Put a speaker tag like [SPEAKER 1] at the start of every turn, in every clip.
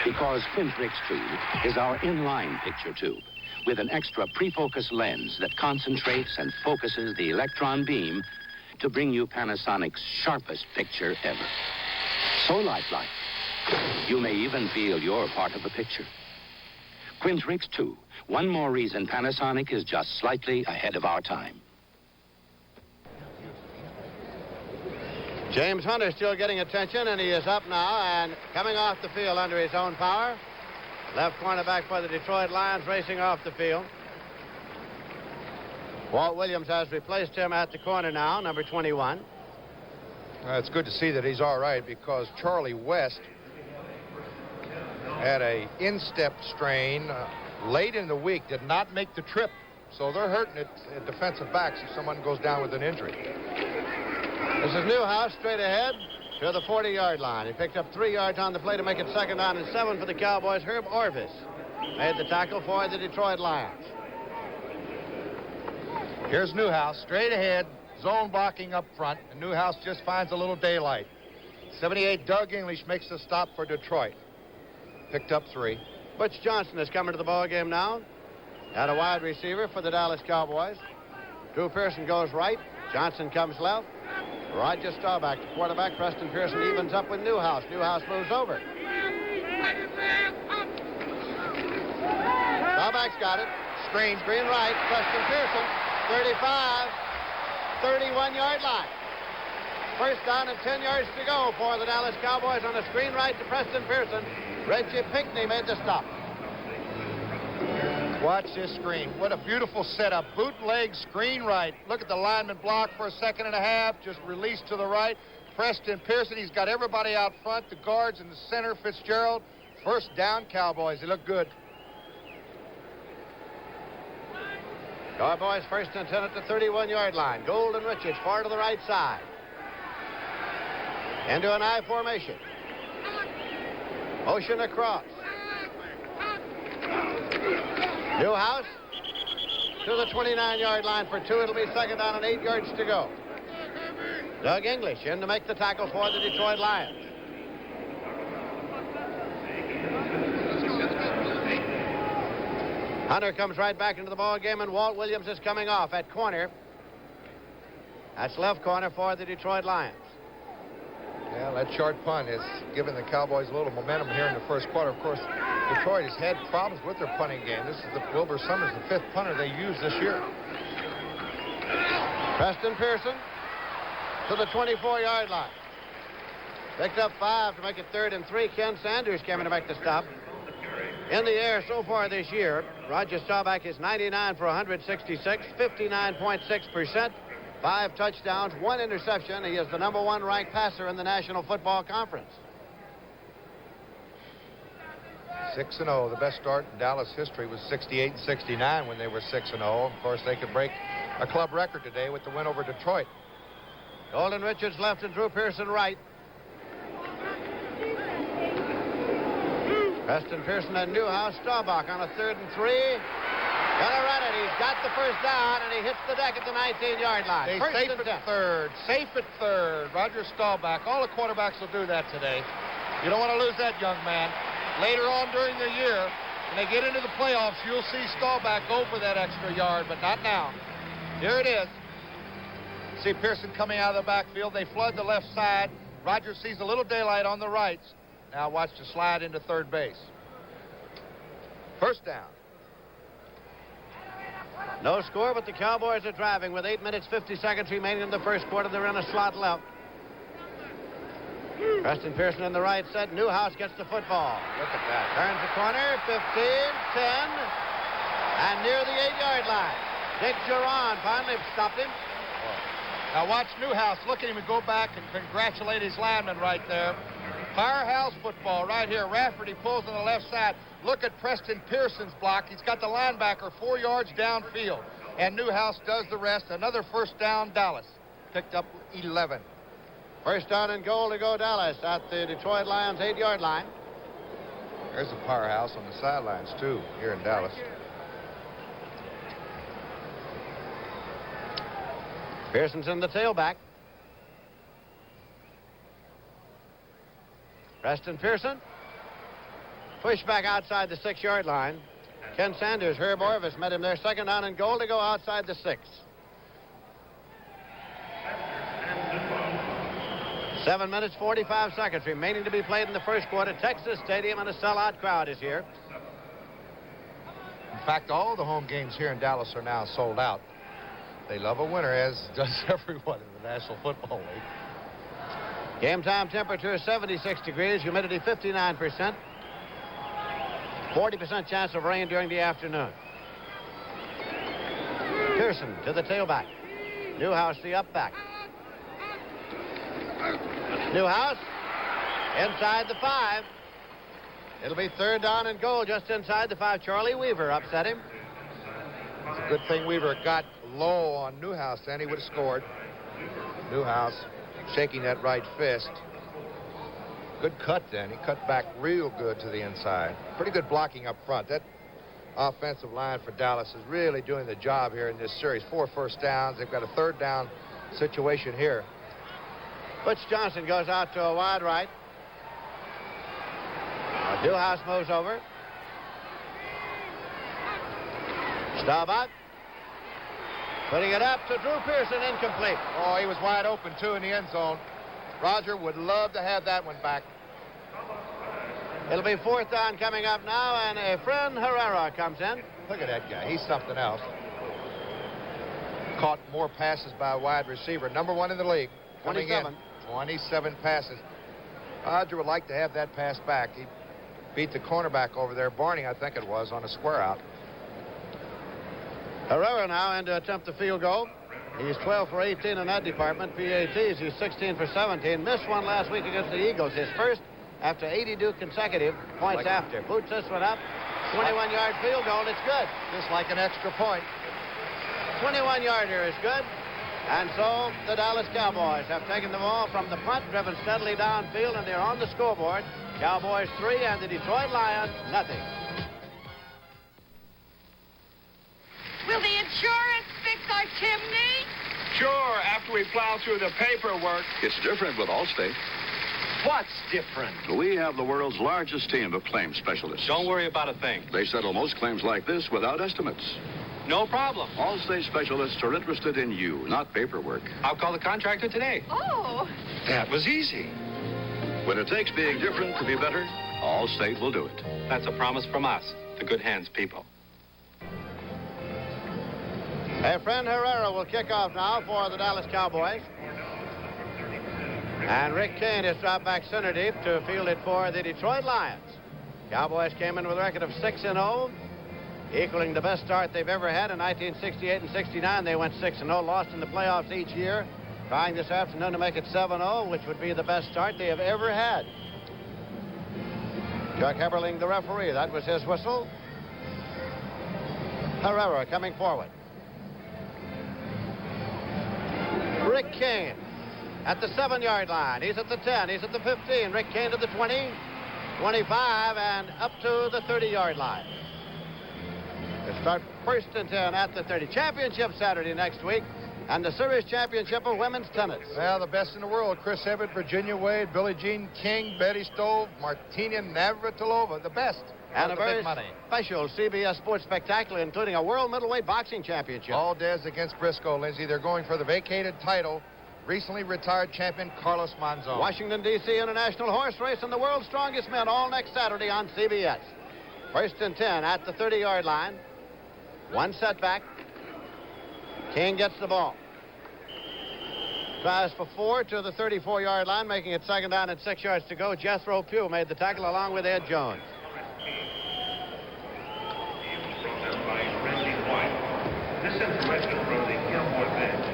[SPEAKER 1] Because Quintrix tube is our inline picture tube with an extra pre-focus lens that concentrates and focuses the electron beam to bring you Panasonic's sharpest picture ever. So lifelike, you may even feel you're part of the picture. Quintrix 2, one more reason Panasonic is just slightly ahead of our time.
[SPEAKER 2] James Hunter still getting attention, and he is up now and coming off the field under his own power. Left cornerback for the Detroit Lions racing off the field. Walt Williams has replaced him at the corner now, number 21.
[SPEAKER 3] It's good to see that he's all right, because Charlie West had a instep strain late in the week, did not make the trip. So they're hurting it at defensive backs if someone goes down with an injury.
[SPEAKER 2] This is Newhouse straight ahead to the 40-yard line. He picked up 3 yards on the play to make it 2nd down and 7 for the Cowboys. Herb Orvis made the tackle for the Detroit Lions.
[SPEAKER 3] Here's Newhouse straight ahead, zone blocking up front, and Newhouse just finds a little daylight. 78 Doug English makes the stop for Detroit. Picked up 3.
[SPEAKER 2] Butch Johnson is coming to the ball game now at a wide receiver for the Dallas Cowboys. Drew Pearson goes right. Johnson comes left. Roger Staubach, the quarterback. Preston Pearson evens up with Newhouse. Newhouse moves over. Staubach's got it. Screen right. Preston Pearson, 35, 31-yard line. 1st down and 10 yards to go for the Dallas Cowboys on a screen right to Preston Pearson. Reggie Pinckney made the stop.
[SPEAKER 3] Watch this screen. What a beautiful setup. Bootleg screen right. Look at the lineman block for a 2.5 seconds. Just released to the right. Preston Pearson, he's got everybody out front. The guards in the center, Fitzgerald. 1st down, Cowboys. They look good.
[SPEAKER 2] Cowboys 1st and 10 at the 31-yard line. Golden Richards far to the right side. Into an I formation. Motion across. Newhouse to the 29-yard line for 2. It'll be 2nd down and 8 yards to go. Doug English in to make the tackle for the Detroit Lions. Hunter comes right back into the ball game, and Walt Williams is coming off at corner. That's left corner for the Detroit Lions.
[SPEAKER 3] Yeah, that short punt has given the Cowboys a little momentum here in the 1st quarter. Of course, Detroit has had problems with their punting game. This is Wilbur Summers, the 5th punter they used this year.
[SPEAKER 2] Preston Pearson to the 24-yard line. Picked up 5 to make it 3rd and 3. Ken Sanders coming to make the stop. In the air so far this year, Roger Staubach is 99 for 166, 59.6%. 5 touchdowns, 1 interception. He is the number 1 ranked passer in the National Football Conference.
[SPEAKER 3] 6-0. The best start in Dallas history was 68 and 69 when they were 6-0. Of course, they could break a club record today with the win over Detroit.
[SPEAKER 2] Golden Richards left and Drew Pearson right. Preston Pearson and Newhouse. Staubach on a 3rd and 3. Gonna run it. He's got the 1st down, and he hits the deck at the 19-yard line.
[SPEAKER 3] They
[SPEAKER 2] First
[SPEAKER 3] safe
[SPEAKER 2] and
[SPEAKER 3] at
[SPEAKER 2] 10.
[SPEAKER 3] 3rd. Safe at 3rd. Roger Staubach. All the quarterbacks will do that today. You don't want to lose that young man. Later on during the year, when they get into the playoffs, you'll see Staubach go for that extra yard, but not now. Here it is. See Pearson coming out of the backfield. They flood the left side. Roger sees a little daylight on the right. Now watch the slide into 3rd base. 1st down.
[SPEAKER 2] No score, but the Cowboys are driving with 8 minutes, 50 seconds remaining in the 1st quarter. They're in a slot left. Preston Pearson in the right set. Newhouse gets the football. Look at that. Turns the corner. 15, 10, and near the 8-yard line. Dick Duran finally stopped him.
[SPEAKER 3] Now watch Newhouse. Look at him and go back and congratulate his lineman right there. Firehouse football right here. Rafferty pulls on the left side. Look at Preston Pearson's block. He's got the linebacker 4 yards downfield. And Newhouse does the rest. Another 1st down, Dallas. Picked up 11.
[SPEAKER 2] 1st down and goal to go Dallas at the Detroit Lions 8-yard line.
[SPEAKER 3] There's a powerhouse on the sidelines, too, here in Dallas.
[SPEAKER 2] Pearson's in the tailback. Preston Pearson Push back outside the 6-yard line. Ken Sanders, Herb Orvis met him there. 2nd down and goal to go outside the 6. 7 minutes, 45 seconds remaining to be played in the first quarter. Texas Stadium and a sellout crowd is here.
[SPEAKER 3] In fact, all the home games here in Dallas are now sold out. They love a winner, as does everyone in the National Football League.
[SPEAKER 2] Game time temperature is 76 degrees, humidity 59%. 40% chance of rain during the afternoon. Pearson to the tailback. Newhouse the up back. Newhouse inside the 5. It'll be 3rd down and goal just inside the 5. Charlie Weaver upset him.
[SPEAKER 3] It's a good thing Weaver got low on Newhouse, then he would have scored. Newhouse shaking that right fist. Good cut then. He cut back real good to the inside. Pretty good blocking up front. That offensive line for Dallas is really doing the job here in this series. 4 first downs. They've got a 3rd down situation here.
[SPEAKER 2] Butch Johnson goes out to a wide right. Newhouse moves over. Staubach putting it up to Drew Pearson, incomplete.
[SPEAKER 3] Oh, he was wide open, too, in the end zone. Roger would love to have that one back.
[SPEAKER 2] It'll be 4th down coming up now, and Efren Herrera comes in.
[SPEAKER 3] Look at that guy. He's something else. Caught more passes by a wide receiver. Number 1 in the league.
[SPEAKER 2] 27.
[SPEAKER 3] 27 passes. Roger would like to have that pass back. He beat the cornerback over there, Barney, I think it was, on a square out.
[SPEAKER 2] Herrera now in to attempt the field goal. He's 12 for 18 in that department. PATs, he's 16 for 17. Missed one last week against the Eagles. His first after 82 consecutive points after. Boots this one up. 21-yard field goal. It's good.
[SPEAKER 3] Just like an extra point.
[SPEAKER 2] 21-yarder is good. And so the Dallas Cowboys have taken the ball from the punt, driven steadily downfield, and they're on the scoreboard. Cowboys 3 and the Detroit Lions nothing.
[SPEAKER 4] Will the insurance fix our chimney?
[SPEAKER 5] Sure, after we plow through the paperwork.
[SPEAKER 6] It's different with Allstate.
[SPEAKER 5] What's different?
[SPEAKER 6] We have the world's largest team of claims specialists.
[SPEAKER 5] Don't worry about a thing.
[SPEAKER 6] They settle most claims like this without estimates.
[SPEAKER 5] No problem.
[SPEAKER 6] Allstate specialists are interested in you, not paperwork.
[SPEAKER 5] I'll call the contractor today.
[SPEAKER 4] Oh.
[SPEAKER 5] That was easy.
[SPEAKER 6] When it takes being different to be better, Allstate will do it.
[SPEAKER 5] That's a promise from us, the Good Hands people.
[SPEAKER 2] Efren Herrera will kick off now for the Dallas Cowboys. And Rick Kane is dropped back center deep to field it for the Detroit Lions. Cowboys came in with a record of 6-0, equaling the best start they've ever had in 1968 and 69. They went 6-0, lost in the playoffs each year. Trying this afternoon to make it 7-0, which would be the best start they have ever had. Chuck Eberling, the referee. That was his whistle. Herrera coming forward. Rick Kane at the 7-yard line. He's at the 10. He's at the 15. Rick Kane to the 20, 25, and up to the 30-yard line. They start 1st and 10 at the 30. Championship Saturday next week, and the Series Championship of women's tennis.
[SPEAKER 3] Well, the best in the world. Chris Evert, Virginia Wade, Billie Jean King, Betty Stove, Martina Navratilova, the best.
[SPEAKER 2] And a very special CBS Sports spectacular, including a World Middleweight Boxing Championship.
[SPEAKER 3] Aldez against Briscoe, Lindsay. They're going for the vacated title. Recently retired champion Carlos Monzon.
[SPEAKER 2] Washington, D.C. International Horse Race and the World's Strongest Men all next Saturday on CBS. 1st and 10 at the 30-yard line. One setback. King gets the ball. Tries for 4 to the 34-yard line, making it 2nd down and 6 yards to go. Jethro Pugh made the tackle along with Ed Jones.
[SPEAKER 7] This information from the Gilmore bench.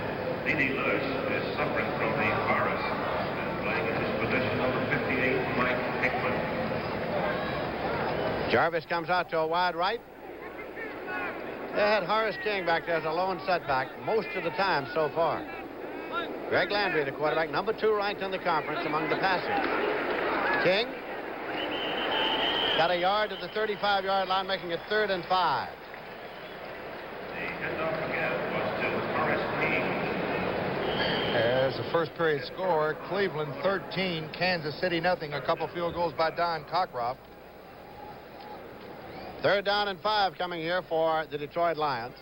[SPEAKER 7] Dede Lewis is suffering from the virus and playing in his position number 58, Mike Hickman.
[SPEAKER 2] Jarvis comes out to a wide right. They had Horace King back there as a lone setback most of the time so far. Greg Landry, the quarterback, number 2 ranked in the conference among the passers. King got a yard to the 35-yard line, making it 3rd and 5.
[SPEAKER 7] The handoff again was to Horace King.
[SPEAKER 3] As the first period score, Cleveland 13, Kansas City nothing. A couple field goals by Don Cockcroft.
[SPEAKER 2] Third down and 5 coming here for the Detroit Lions.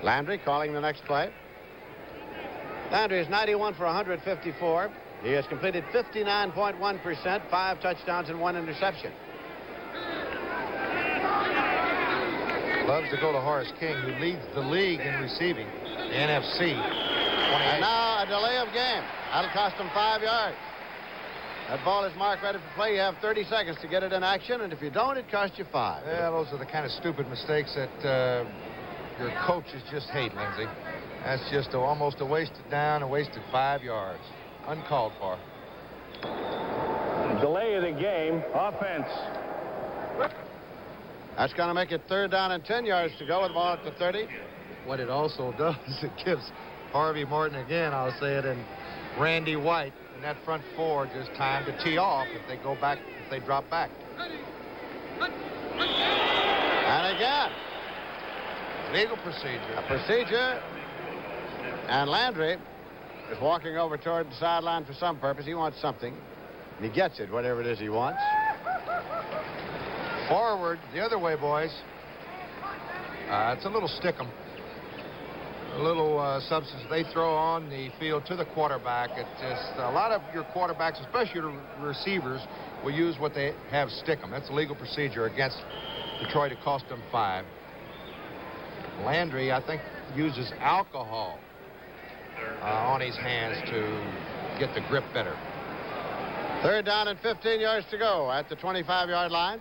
[SPEAKER 2] Landry calling the next play. Landry is 91 for 154. He has completed 59.1%, 5 touchdowns and 1 interception.
[SPEAKER 3] Loves to go to Horace King, who leads the league in receiving, the NFC.
[SPEAKER 2] And now a delay of game. That'll cost him 5 yards. That ball is marked ready for play. You have 30 seconds to get it in action, and if you don't, it costs you 5.
[SPEAKER 3] Yeah, those are the kind of stupid mistakes that your coaches just hate, Lindsey. That's just almost a wasted down, a wasted 5 yards. Uncalled for.
[SPEAKER 8] Delay of the game. Offense.
[SPEAKER 2] That's going to make it third down and 10 yards to go with the ball at the 30.
[SPEAKER 3] What it also does, it gives Harvey Morton again, I'll say it, and Randy White in that front four just time to tee off if they go back, if they drop back.
[SPEAKER 2] And again.
[SPEAKER 3] Legal procedure.
[SPEAKER 2] A procedure. And Landry is walking over toward the sideline for some purpose. He wants something. And he gets it, whatever it is he wants.
[SPEAKER 3] Forward, the other way, boys. It's a little stick-em. A little substance they throw on the field to the quarterback. It's just a lot of your quarterbacks, especially your receivers, will use what they have stick-em. That's a legal procedure against Detroit. It cost them 5. Landry, I think, uses alcohol on his hands to get the grip better.
[SPEAKER 2] Third down and 15 yards to go at the 25-yard line.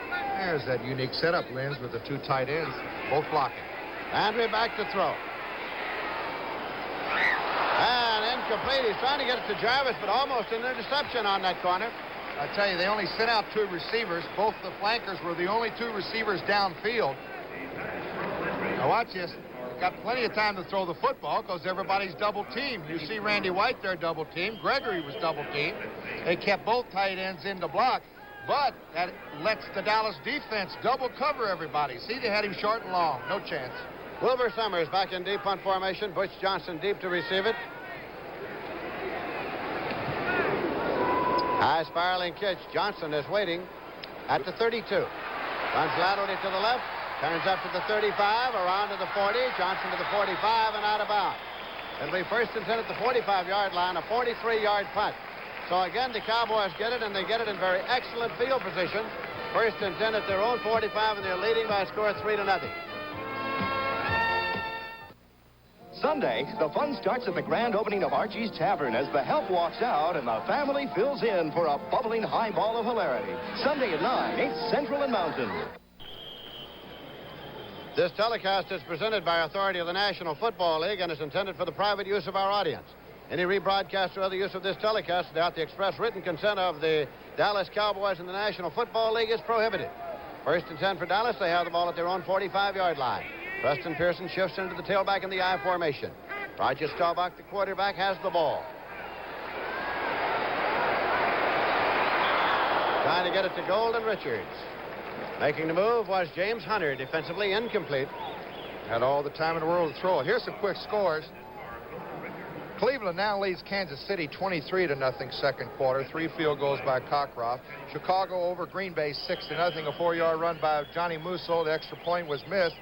[SPEAKER 3] There's that unique setup, Linz, with the 2 tight ends, both blocking.
[SPEAKER 2] Landry back to throw. And incomplete. He's trying to get it to Jarvis, but almost an interception on that corner.
[SPEAKER 3] I tell you, they only sent out 2 receivers. Both the flankers were the only 2 receivers downfield. Now watch this. Got plenty of time to throw the football because everybody's double-teamed. You see Randy White there double-teamed. Gregory was double-teamed. They kept both tight ends in the block, but that lets the Dallas defense double cover everybody. See, they had him short and long. No chance.
[SPEAKER 2] Wilbur Summers back in deep punt formation. Butch Johnson deep to receive it. High spiraling pitch. Johnson is waiting at the 32. Runs laterally to the left. Turns up to the 35, around to the 40. Johnson to the 45 and out of bounds. It'll be first and 10 at the 45-yard line, a 43-yard punt. So again, the Cowboys get it, and they get it in very excellent field position. First and 10 at their own 45, and they're leading by a score of 3-0.
[SPEAKER 9] Sunday, the fun starts at the grand opening of Archie's Tavern as the help walks out and the family fills in for a bubbling highball of hilarity. Sunday at 9, 8th Central and Mountain.
[SPEAKER 2] This telecast is presented by authority of the National Football League and is intended for the private use of our audience. Any rebroadcast or other use of this telecast without the express written consent of the Dallas Cowboys and the National Football League is prohibited. First and 10 for Dallas. They have the ball at their own 45-yard line. Preston Pearson shifts into the tailback in the I formation. Roger Staubach, the quarterback, has the ball. Trying to get it to Golden Richards. Making the move was James Hunter, defensively incomplete.
[SPEAKER 3] Had all the time in the world to throw it. Here's some quick scores. Cleveland now leads Kansas City 23-0 second quarter. 3 field goals by Cockcroft. Chicago over Green Bay 6-0. A 4-yard run by Johnny Musso. The extra point was missed.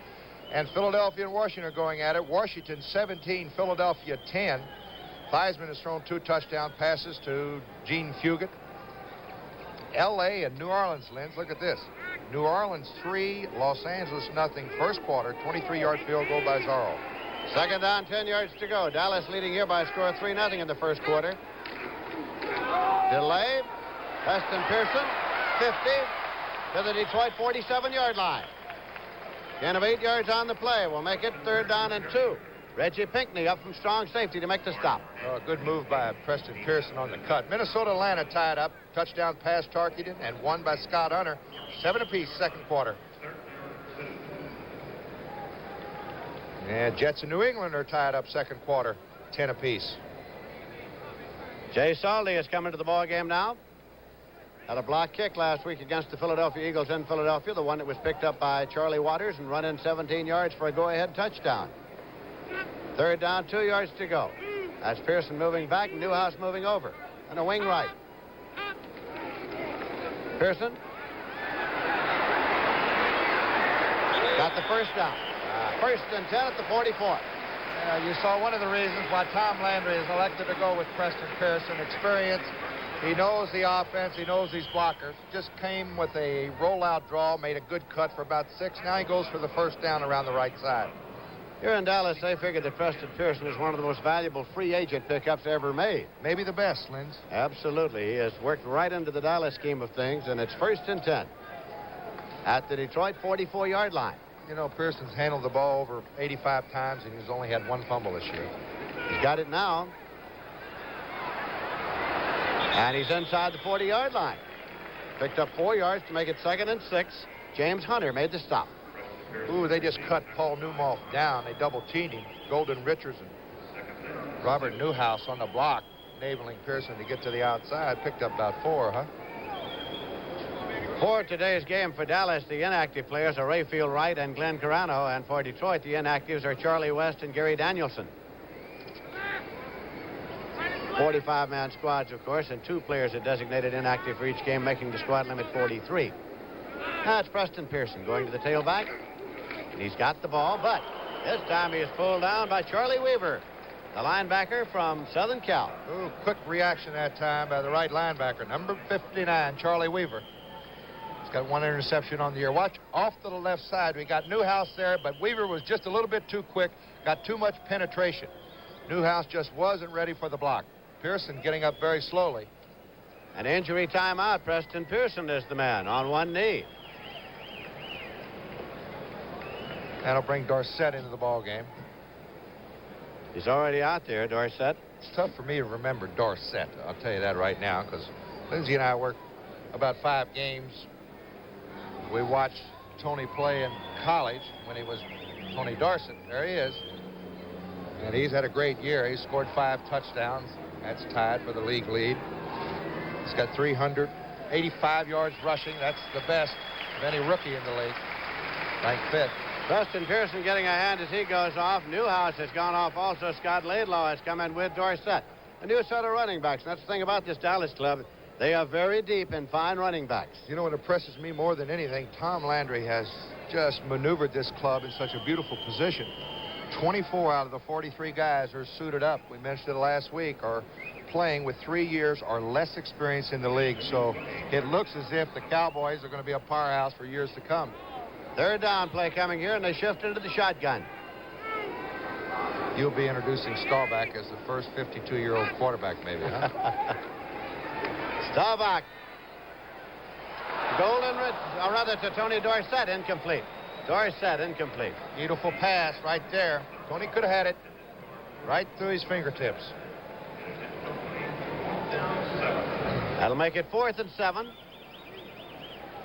[SPEAKER 3] And Philadelphia and Washington are going at it. Washington 17, Philadelphia 10. Theismann has thrown 2 touchdown passes to Gene Fugit. L.A. and New Orleans, Linz, look at this. New Orleans 3, Los Angeles 0. First quarter, 23-yard field goal by Zorro.
[SPEAKER 2] Second down, 10 yards to go. Dallas leading here by a score of 3-0 in the first quarter. Delay. Preston Pearson, 50 to the Detroit 47-yard line. Gain of 8 yards on the play. We'll make it third down and 2. Reggie Pinckney up from strong safety to make the stop.
[SPEAKER 3] Oh, good move by Preston Pearson on the cut. Minnesota-Atlanta tied up. Touchdown pass Tarkenton and one by Scott Hunter. 7 apiece, second quarter. And Jets and New England are tied up second quarter, 10 apiece.
[SPEAKER 2] Jay Saldi is coming to the ball game now. Had a block kick last week against the Philadelphia Eagles in Philadelphia, the one that was picked up by Charlie Waters and run in 17 yards for a go-ahead touchdown. Third down, 2 yards to go. That's Pearson moving back, Newhouse moving over. and a wing right. Pearson got the first down. First and 10 at the 44.
[SPEAKER 3] You saw one of the reasons why Tom Landry has elected to go with Preston Pearson. Experience. He knows the offense. He knows these blockers. Just came with a rollout draw, made a good cut for about 6. Now he goes for the first down around the right side.
[SPEAKER 2] Here in Dallas, they figured that Preston Pearson is one of the most valuable free agent pickups ever made.
[SPEAKER 3] Maybe the best, Linz.
[SPEAKER 2] Absolutely. He has worked right into the Dallas scheme of things, and it's first and 10 at the Detroit 44-yard line.
[SPEAKER 3] You know, Pearson's handled the ball over 85 times, and he's only had 1 fumble this year.
[SPEAKER 2] He's got it now. And he's inside the 40-yard line. Picked up 4 yards to make it 2nd and 6. James Hunter made the stop.
[SPEAKER 3] Ooh, they just cut Paul Newmoff down. They double-teamed him. Golden Richards and Robert Newhouse on the block, enabling Pearson to get to the outside. Picked up about 4, huh?
[SPEAKER 2] For today's game for Dallas, the inactive players are Rayfield Wright and Glenn Carano. And for Detroit, the inactives are Charlie West and Gary Danielson. 45-man squads, of course, and 2 players are designated inactive for each game, making the squad limit 43. Now it's Preston Pearson going to the tailback. And he's got the ball, but this time he is pulled down by Charlie Weaver, the linebacker from Southern Cal.
[SPEAKER 3] Ooh, quick reaction that time by the right linebacker, number 59, Charlie Weaver. He's got 1 interception on the year. Watch off to the left side. We got Newhouse there, but Weaver was just a little bit too quick, got too much penetration. Newhouse just wasn't ready for the block. Pearson getting up very slowly.
[SPEAKER 2] An injury timeout. Preston Pearson is the man on 1 knee.
[SPEAKER 3] That'll bring Dorsett into the ball game.
[SPEAKER 2] He's already out there, Dorsett.
[SPEAKER 3] It's tough for me to remember Dorsett. I'll tell you that right now, because Lindsay and I worked about 5 games. We watched Tony play in college when he was Tony Dorsett. There he is. And he's had a great year. He scored 5 touchdowns. That's tied for the league lead. He's got 385 yards rushing. That's the best of any rookie in the league. Ranked 5th.
[SPEAKER 2] Preston Pearson getting a hand as he goes off. Newhouse has gone off also. Scott Laidlaw has come in with Dorsett. A new set of running backs. That's the thing about this Dallas club. They are very deep in fine running backs.
[SPEAKER 3] You know what impresses me more than anything? Tom Landry has just maneuvered this club in such a beautiful position. 24 out of the 43 guys are suited up. We mentioned it last week, are playing with 3 years or less experience in the league. So it looks as if the Cowboys are going to be a powerhouse for years to come.
[SPEAKER 2] 3rd down play coming here, and they shift into the shotgun.
[SPEAKER 3] You'll be introducing Staubach as the first 52-year-old quarterback, maybe, huh?
[SPEAKER 2] Staubach. Or rather to Tony Dorsett, incomplete. Dorsett, incomplete.
[SPEAKER 3] Beautiful pass right there. Tony could have had it right through his fingertips.
[SPEAKER 2] That'll make it 4th and 7.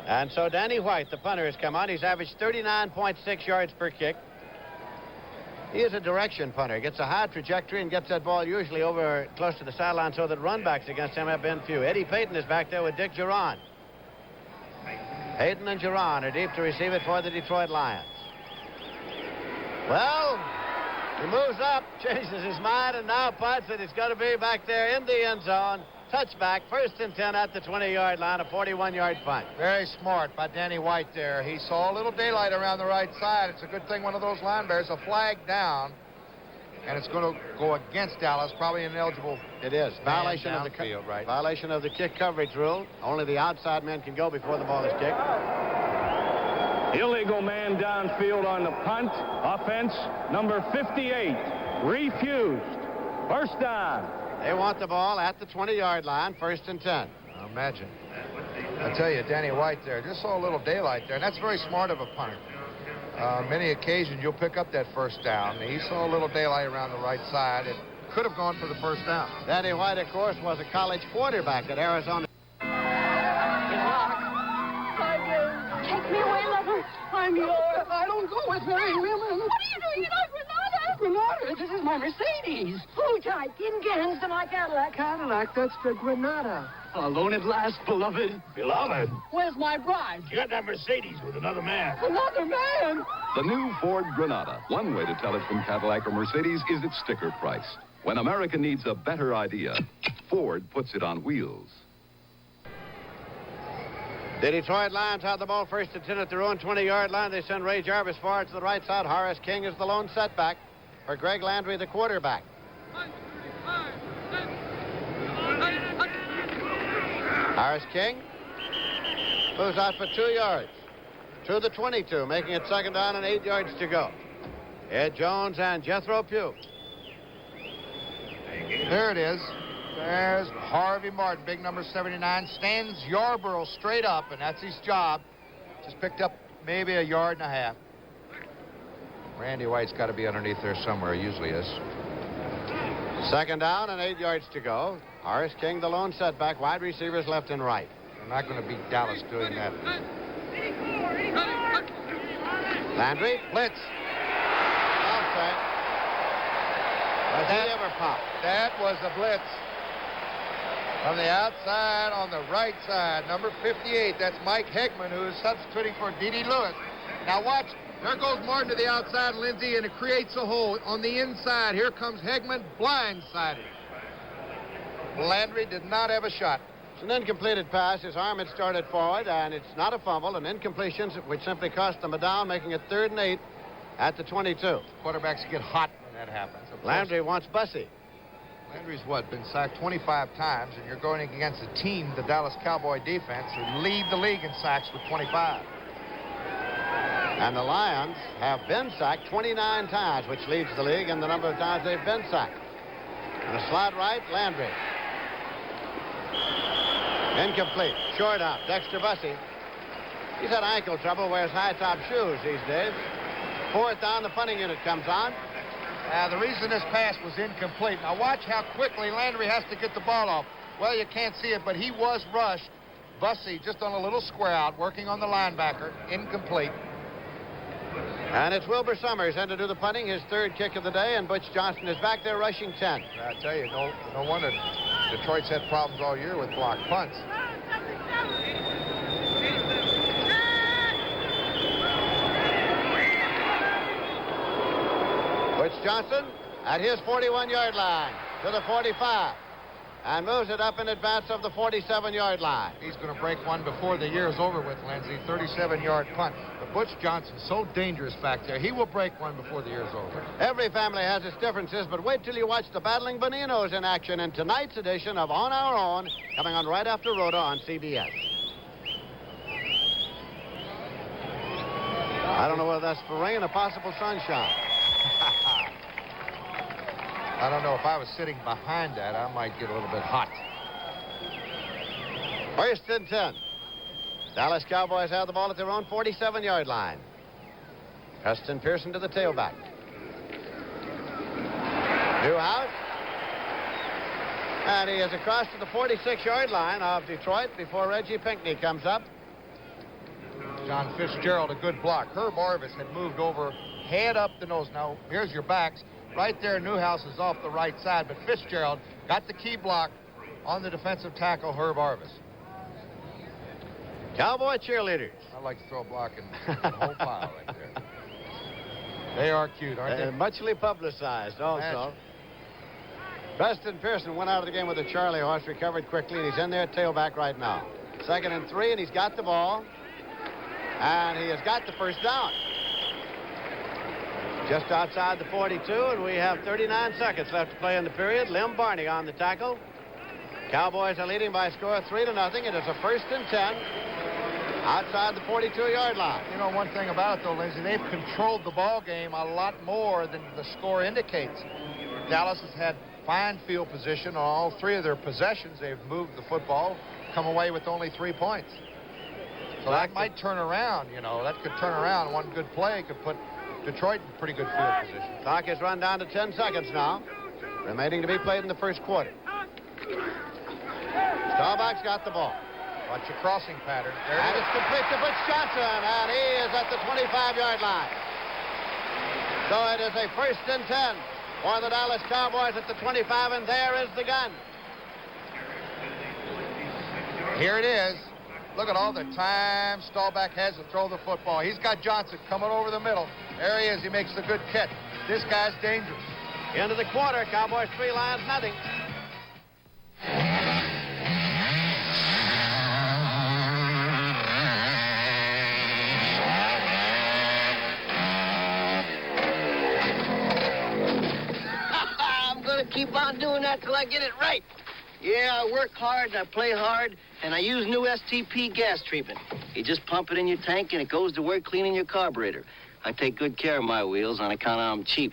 [SPEAKER 2] And so Danny White, the punter, has come on. He's averaged 39.6 yards per kick. He is a direction punter. Gets a high trajectory and gets that ball usually over close to the sideline so that run backs against him have been few. Eddie Payton is back there with Dick Giron. Payton and Giron are deep to receive it for the Detroit Lions. Well, he moves up, changes his mind, and now punts it. It's going to be back there in the end zone. Touchback, 1st and 10 at the 20-yard line, a 41-yard punt.
[SPEAKER 3] Very smart by Danny White there. He saw a little daylight around the right side. It's a good thing one of those linebackers, a flag down, and it's going to go against Dallas, probably ineligible.
[SPEAKER 2] It is. Violation of the
[SPEAKER 3] field, right?
[SPEAKER 2] Violation of the kick coverage rule. Only the outside men can go before the ball is kicked.
[SPEAKER 8] Illegal man downfield on the punt. Offense, number 58. Refused. First down.
[SPEAKER 2] They want the ball at the 20-yard line, 1st and 10.
[SPEAKER 3] Imagine. I tell you, Danny White there just saw a little daylight there, and that's very smart of a punter. Many occasions you'll pick up that first down. He saw a little daylight around the right side. It could have gone for the first down.
[SPEAKER 2] Danny White, of course, was a college quarterback at Arizona.
[SPEAKER 4] Take me away, lover.
[SPEAKER 10] I'm yours. I don't go with married women.
[SPEAKER 4] What are you doing in our Granada?
[SPEAKER 10] Granada, this is my Mercedes.
[SPEAKER 4] Who tight? Gins to my Cadillac.
[SPEAKER 10] Cadillac, that's the Granada. Alone at last, beloved.
[SPEAKER 11] Beloved?
[SPEAKER 10] Where's my bride?
[SPEAKER 11] You got that Mercedes with another man.
[SPEAKER 10] Another man?
[SPEAKER 6] The new Ford Granada. One way to tell it from Cadillac or Mercedes is its sticker price. When America needs a better idea, Ford puts it on wheels.
[SPEAKER 2] The Detroit Lions have the ball first and 10 at their own 20-yard line. They send Ray Jarvis forward to the right side. Horace King is the lone setback for Greg Landry, the quarterback. Horace King moves out for 2 yards to the 22, making it second down and 8 yards to go. Ed Jones and Jethro Pugh.
[SPEAKER 3] There it is. There's Harvey Martin, big number 79, stands Yarborough straight up, and that's his job. Just picked up maybe a yard and a half. Randy White's got to be underneath there somewhere. He usually is.
[SPEAKER 2] Second down and 8 yards to go. Horace King, the lone setback. Wide receivers left and right.
[SPEAKER 3] They're not going to beat Dallas doing that.
[SPEAKER 2] Landry.
[SPEAKER 3] Blitz.
[SPEAKER 2] Offside. Has he ever popped?
[SPEAKER 3] That was a blitz. From the outside on the right side, number 58. That's Mike Hegman, who is substituting for D.D. Lewis. Now watch. There goes Martin to the outside, Lindsey, and it creates a hole on the inside. Here comes Hegman, blindsided. Landry did not have a shot.
[SPEAKER 2] It's an incompleted pass. His arm had started forward, and it's not a fumble. An incompletion, which simply cost them a down, making it 3rd and 8 at the 22.
[SPEAKER 3] Quarterbacks get hot when that happens.
[SPEAKER 2] Landry wants Bussey.
[SPEAKER 3] Landry's been sacked 25 times, and you're going against a team, the Dallas Cowboy defense, who lead the league in sacks with 25.
[SPEAKER 2] And the Lions have been sacked 29 times, which leads the league in the number of times they've been sacked. And a slot right, Landry. Incomplete. Short out. Dexter Bussey. He's had ankle trouble, wears high-top shoes these days. 4th down, the punting unit comes on.
[SPEAKER 3] The reason this pass was incomplete. Now watch how quickly Landry has to get the ball off. Well, you can't see it, but he was rushed. Bussey just on a little square out, working on the linebacker. Incomplete.
[SPEAKER 2] And it's Wilbur Summers in to do the punting, his 3rd kick of the day, and Butch Johnson is back there rushing 10.
[SPEAKER 3] I tell you, no wonder Detroit's had problems all year with blocked punts.
[SPEAKER 2] Butch Johnson at his 41-yard line to the 45 and moves it up in advance of the 47-yard line.
[SPEAKER 3] He's going to break one before the year is over with, Lindsey. 37-yard punt. But Butch Johnson's so dangerous back there. He will break one before the year is over.
[SPEAKER 2] Every family has its differences, but wait till you watch the Battling Boninos in action in tonight's edition of On Our Own, coming on right after Rhoda on CBS. I don't know whether that's for rain or possible sunshine.
[SPEAKER 3] I don't know. If I was sitting behind that, I might get a little bit hot.
[SPEAKER 2] 1st and 10. Dallas Cowboys have the ball at their own 47-yard line. Preston Pearson to the tailback. Newhouse. And he is across to the 46-yard line of Detroit before Reggie Pinckney comes up.
[SPEAKER 3] John Fitzgerald, a good block. Herb Arvis had moved over, head up the nose. Now, here's your backs. Right there, Newhouse is off the right side, but Fitzgerald got the key block on the defensive tackle, Herb Arvis.
[SPEAKER 2] Cowboy cheerleaders.
[SPEAKER 3] I'd like to throw a block in the whole pile right there. They are cute, aren't they?
[SPEAKER 2] Muchly publicized also. Preston Pearson went out of the game with a Charlie horse, recovered quickly, and he's in there at tailback right now. 2nd and 3, and he's got the ball. And he has got the first down. Just outside the 42, and we have 39 seconds left to play in the period. Lem Barney on the tackle. Cowboys are leading by a score of 3-0. It is a 1st and 10 outside the 42-yard line.
[SPEAKER 3] You know, one thing about it, though, Lindsey, they've controlled the ball game a lot more than the score indicates. Dallas has had fine field position on all 3 of their possessions. They've moved the football, come away with only 3 points. So that might turn around, you know. That could turn around. One good play could put Detroit in pretty good field position.
[SPEAKER 2] Clock is run down to 10 seconds now, remaining to be played in the first quarter. Staubach's got the ball.
[SPEAKER 3] Watch your crossing pattern. There
[SPEAKER 2] and it's complete to Butch Johnson, and he is at the 25-yard line. So it is a 1st and 10 for the Dallas Cowboys at the 25, and there is the gun.
[SPEAKER 3] Here it is. Look at all the time Staubach has to throw the football. He's got Johnson coming over the middle. There he is. He makes the good catch. This guy's dangerous.
[SPEAKER 2] Into the quarter. Cowboys 3, Lions nothing.
[SPEAKER 10] keep on doing that till I get it right. Yeah, I work hard and I play hard, and I use new STP gas treatment. You just pump it in your tank and it goes to work cleaning your carburetor. I take good care of my wheels on account of I'm cheap.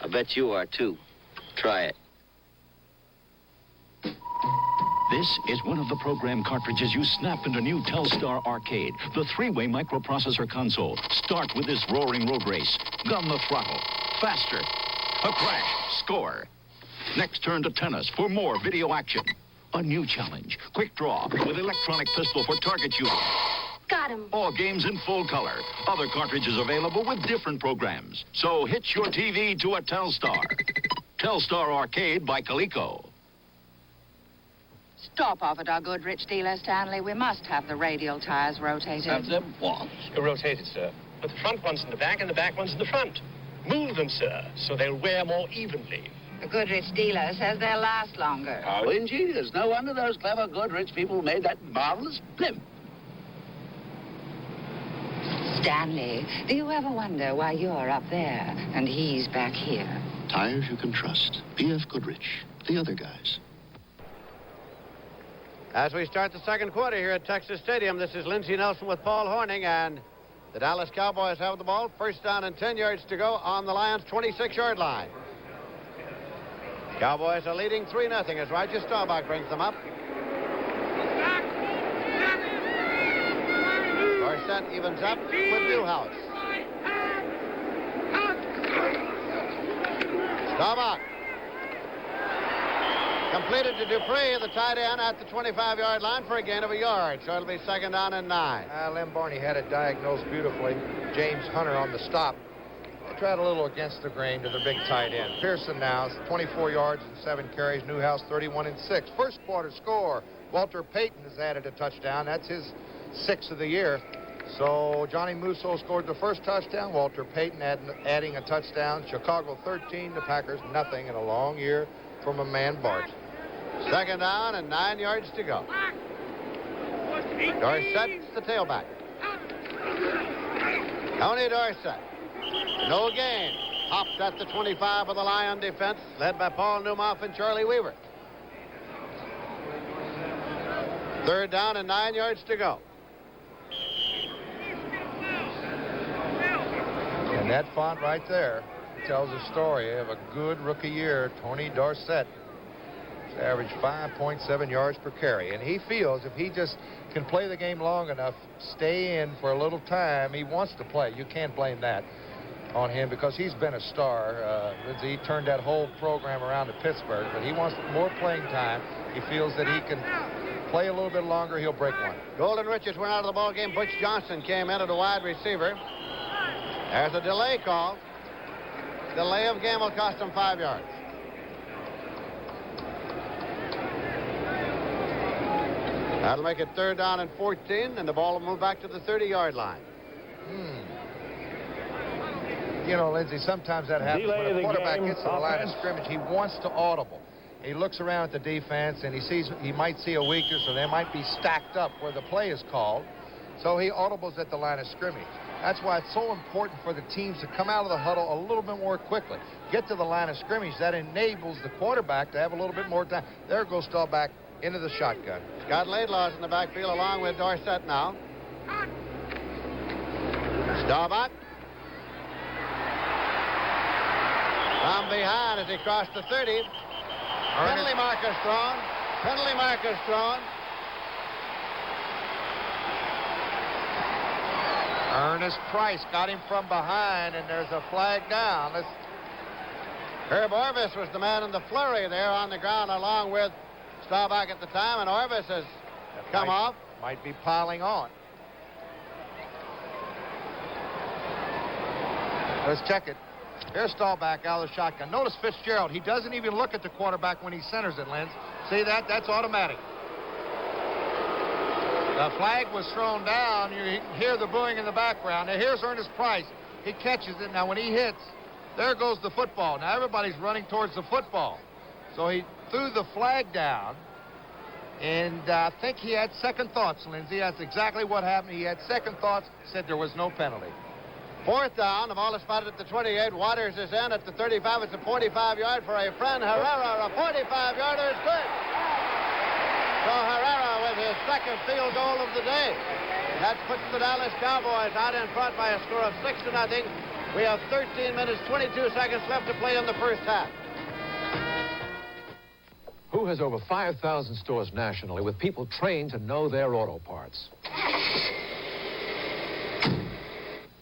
[SPEAKER 10] I bet you are, too. Try it.
[SPEAKER 12] This is one of the program cartridges you snap into new Telstar Arcade, the three-way microprocessor console. Start with this roaring road race. Gun the throttle. Faster. A crash. Score. Next turn to tennis for more video action. A new challenge. Quick draw with electronic pistol for target shooting.
[SPEAKER 4] Got him.
[SPEAKER 12] All games in full color. Other cartridges available with different programs. So hitch your TV to a Telstar. Telstar Arcade by Coleco.
[SPEAKER 13] Stop off at our Goodrich dealer, Stanley. We must have the radial tires rotated.
[SPEAKER 5] Have them what? Rotated, sir. But the front one's in the back and the back one's in the front. Move them, sir, so they'll wear more evenly.
[SPEAKER 13] The Goodrich dealer says they'll last longer.
[SPEAKER 11] How ingenious. No wonder those clever Goodrich people made that marvelous blimp.
[SPEAKER 13] Stanley, do you ever wonder why you're up there and he's back here?
[SPEAKER 6] Tires you can trust. P.F. Goodrich. The other guys.
[SPEAKER 2] As we start the second quarter here at Texas Stadium, this is Lindsey Nelson with Paul Horning, and the Dallas Cowboys have the ball. First down and 10 yards to go on the Lions' 26-yard line. Cowboys are leading 3-0 as Roger Staubach brings them up. Dorsett evens up with Newhouse. Staubach. Completed to Dupree, the tight end, at the 25-yard line for a gain of a yard. So it'll be second down and 9.
[SPEAKER 3] Lem Barney had it diagnosed beautifully. James Hunter on the stop. They tried a little against the grain to the big tight end. Pearson now, 24 yards and 7 carries. Newhouse 31 and 6. First quarter score. Walter Payton has added a touchdown. That's his 6th of the year. So Johnny Musso scored the first touchdown. Walter Payton adding a touchdown. Chicago 13, the Packers nothing in a long year from a man Bart.
[SPEAKER 2] Second down and 9 yards to go. Dorsett's the tailback. Tony Dorsett. No gain. Hopped at the 25 of the Lion defense, led by Paul Newmoff and Charlie Weaver. Third down and 9 yards to go.
[SPEAKER 3] And that font right there tells a story of a good rookie year. Tony Dorsett averaged 5.7 yards per carry. And he feels if he just can play the game long enough, stay in for a little time, he wants to play. You can't blame that on him because he's been a star. Lindsey, he turned that whole program around to Pittsburgh, but he wants more playing time. He feels that he can play a little bit longer, he'll break one.
[SPEAKER 2] Golden Richards went out of the ball game. Butch Johnson came in at a wide receiver. There's a delay call. Delay of game will cost him 5 yards. That'll make it third down and 14, and the ball will move back to the 30-yard line.
[SPEAKER 3] You know, Lindsey, sometimes that happens when a quarterback gets to the line of scrimmage. He wants to audible. He looks around at the defense, and he might see a weakness, or they might be stacked up where the play is called. So he audibles at the line of scrimmage. That's why it's so important for the teams to come out of the huddle a little bit more quickly. Get to the line of scrimmage. That enables the quarterback to have a little bit more time. There goes Staubach into the shotgun.
[SPEAKER 2] Scott Laidlaw's in the backfield along with Dorsett now. Staubach. From behind as he crossed the 30. Penalty marker thrown. Penalty marker thrown.
[SPEAKER 3] Ernest Price got him from behind, and there's a flag down.
[SPEAKER 2] Herb Orvis was the man in the flurry there on the ground along with Staubach at the time, and Orvis has come off.
[SPEAKER 3] Might be piling on. Let's check it. Here's Staubach out of the shotgun. Notice Fitzgerald. He doesn't even look at the quarterback when he centers it, Linz. See that? That's automatic. The flag was thrown down. You hear the booing in the background. Now, here's Ernest Price. He catches it. Now, when he hits, there goes the football. Now, everybody's running towards the football. So he threw the flag down, and I think he had second thoughts, Lindsey. That's exactly what happened. He had second thoughts, said there was no penalty.
[SPEAKER 2] Fourth down. The ball is spotted at the 28. Waters is in at the 35. It's a 45-yard for a friend. Herrera, a 45-yarder is good. So Herrera with his second field goal of the day. That puts the Dallas Cowboys out in front by a score of 6-0. We have 13 minutes, 22 seconds left to play in the first half.
[SPEAKER 14] Who has over 5,000 stores nationally with people trained to know their auto parts?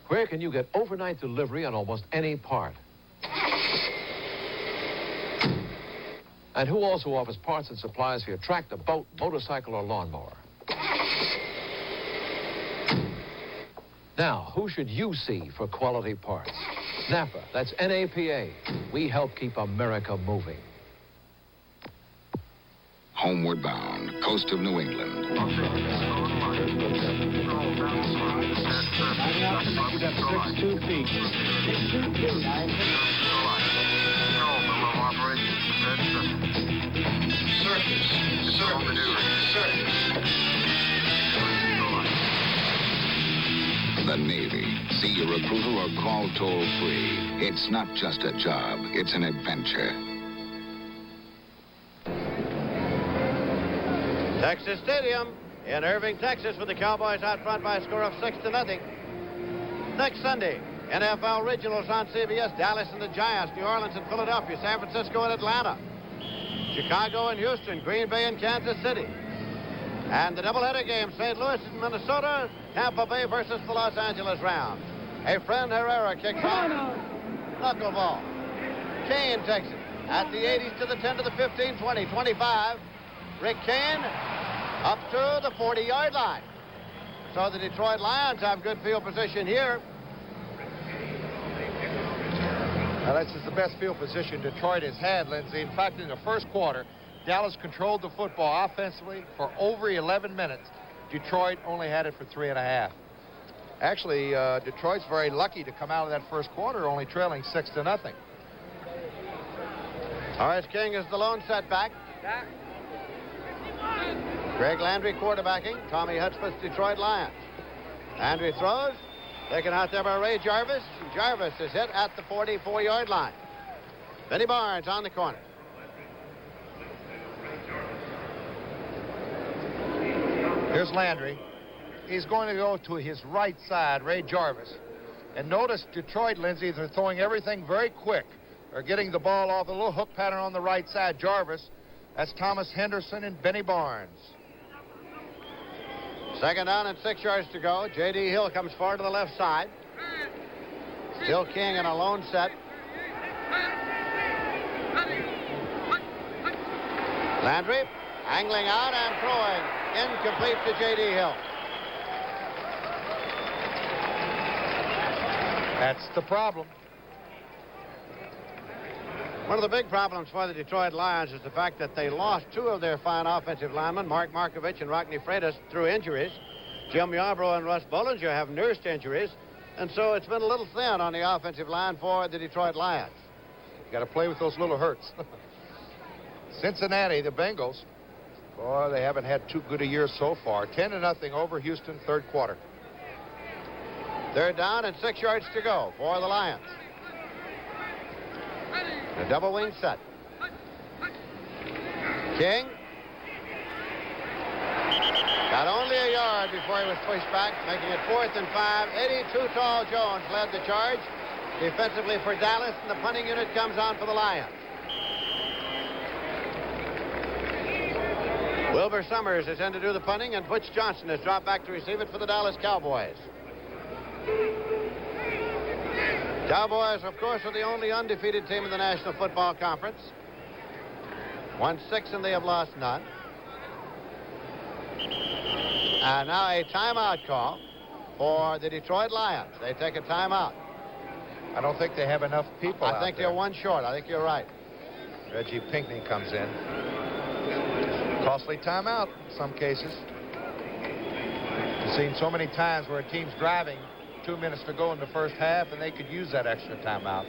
[SPEAKER 14] Where can you get overnight delivery on almost any part? And who also offers parts and supplies for your tractor, boat, motorcycle, or lawnmower? Now, who should you see for quality parts? NAPA, that's N-A-P-A. We help keep America moving.
[SPEAKER 15] Homeward bound, coast of New England. The Navy. See your recruiter or call toll-free. It's not just a job, it's an adventure.
[SPEAKER 2] Texas Stadium in Irving, Texas, with the Cowboys out front by a score of 6-0. Next Sunday, NFL Regionals on CBS. Dallas and the Giants, New Orleans and Philadelphia, San Francisco and Atlanta, Chicago and Houston, Green Bay and Kansas City. And the doubleheader game, St. Louis and Minnesota, Tampa Bay versus the Los Angeles Rams. A friend Herrera kicks off. Knuckleball. Kane takes it at the 80s to the 10 to the 15, 20, 25. Rick Kane up to the 40-yard line. So the Detroit Lions have good field position here.
[SPEAKER 3] Now, this is the best field position Detroit has had, Lindsay. In fact, in the first quarter, Dallas controlled the football offensively for over 11 minutes. Detroit only had it for 3.5. Actually, Detroit's very lucky to come out of that first quarter only trailing 6-0.
[SPEAKER 2] Horace King is the lone setback. Greg Landry quarterbacking. Tommy Hudspeth's Detroit Lions. Landry throws. Taken out there by Ray Jarvis. Jarvis is hit at the 44-yard line. Benny Barnes on the corner.
[SPEAKER 3] Here's Landry. He's going to go to his right side, Ray Jarvis. And notice Detroit, Lindsay, they're throwing everything very quick. They're getting the ball off the little hook pattern on the right side. Jarvis. That's Thomas Henderson and Benny Barnes.
[SPEAKER 2] Second down and 6 yards to go. J.D. Hill comes forward to the left side. Still King in a lone set. Landry angling out and throwing. Incomplete to J.D. Hill.
[SPEAKER 3] That's the problem.
[SPEAKER 2] One of the big problems for the Detroit Lions is the fact that they lost two of their fine offensive linemen, Mark Markovich and Rockne Freitas, through injuries. Jim Yarbrough and Russ Bollinger have nursed injuries, and so it's been a little thin on the offensive line for the Detroit Lions.
[SPEAKER 3] You got to play with those little hurts. Cincinnati, the Bengals, boy, they haven't had too good a year so far. 10-0 over Houston, third quarter.
[SPEAKER 2] Third down and 6 yards to go for the Lions. A double wing set. King got only a yard before he was pushed back, making it 4th and 5. 82 tall Jones led the charge defensively for Dallas, and the punting unit comes on for the Lions. Wilbur Summers is in to do the punting, and Butch Johnson has dropped back to receive it for the Dallas Cowboys. Cowboys, of course, are the only undefeated team in the National Football Conference. Won 6 and they have lost none. And now a timeout call for the Detroit Lions. They take a timeout.
[SPEAKER 3] I don't think they have enough people
[SPEAKER 2] I think they're one short. I think you're right.
[SPEAKER 3] Reggie Pinckney comes in. Costly timeout in some cases. We've seen so many times where a team's driving 2 minutes to go in the first half, and they could use that extra timeout.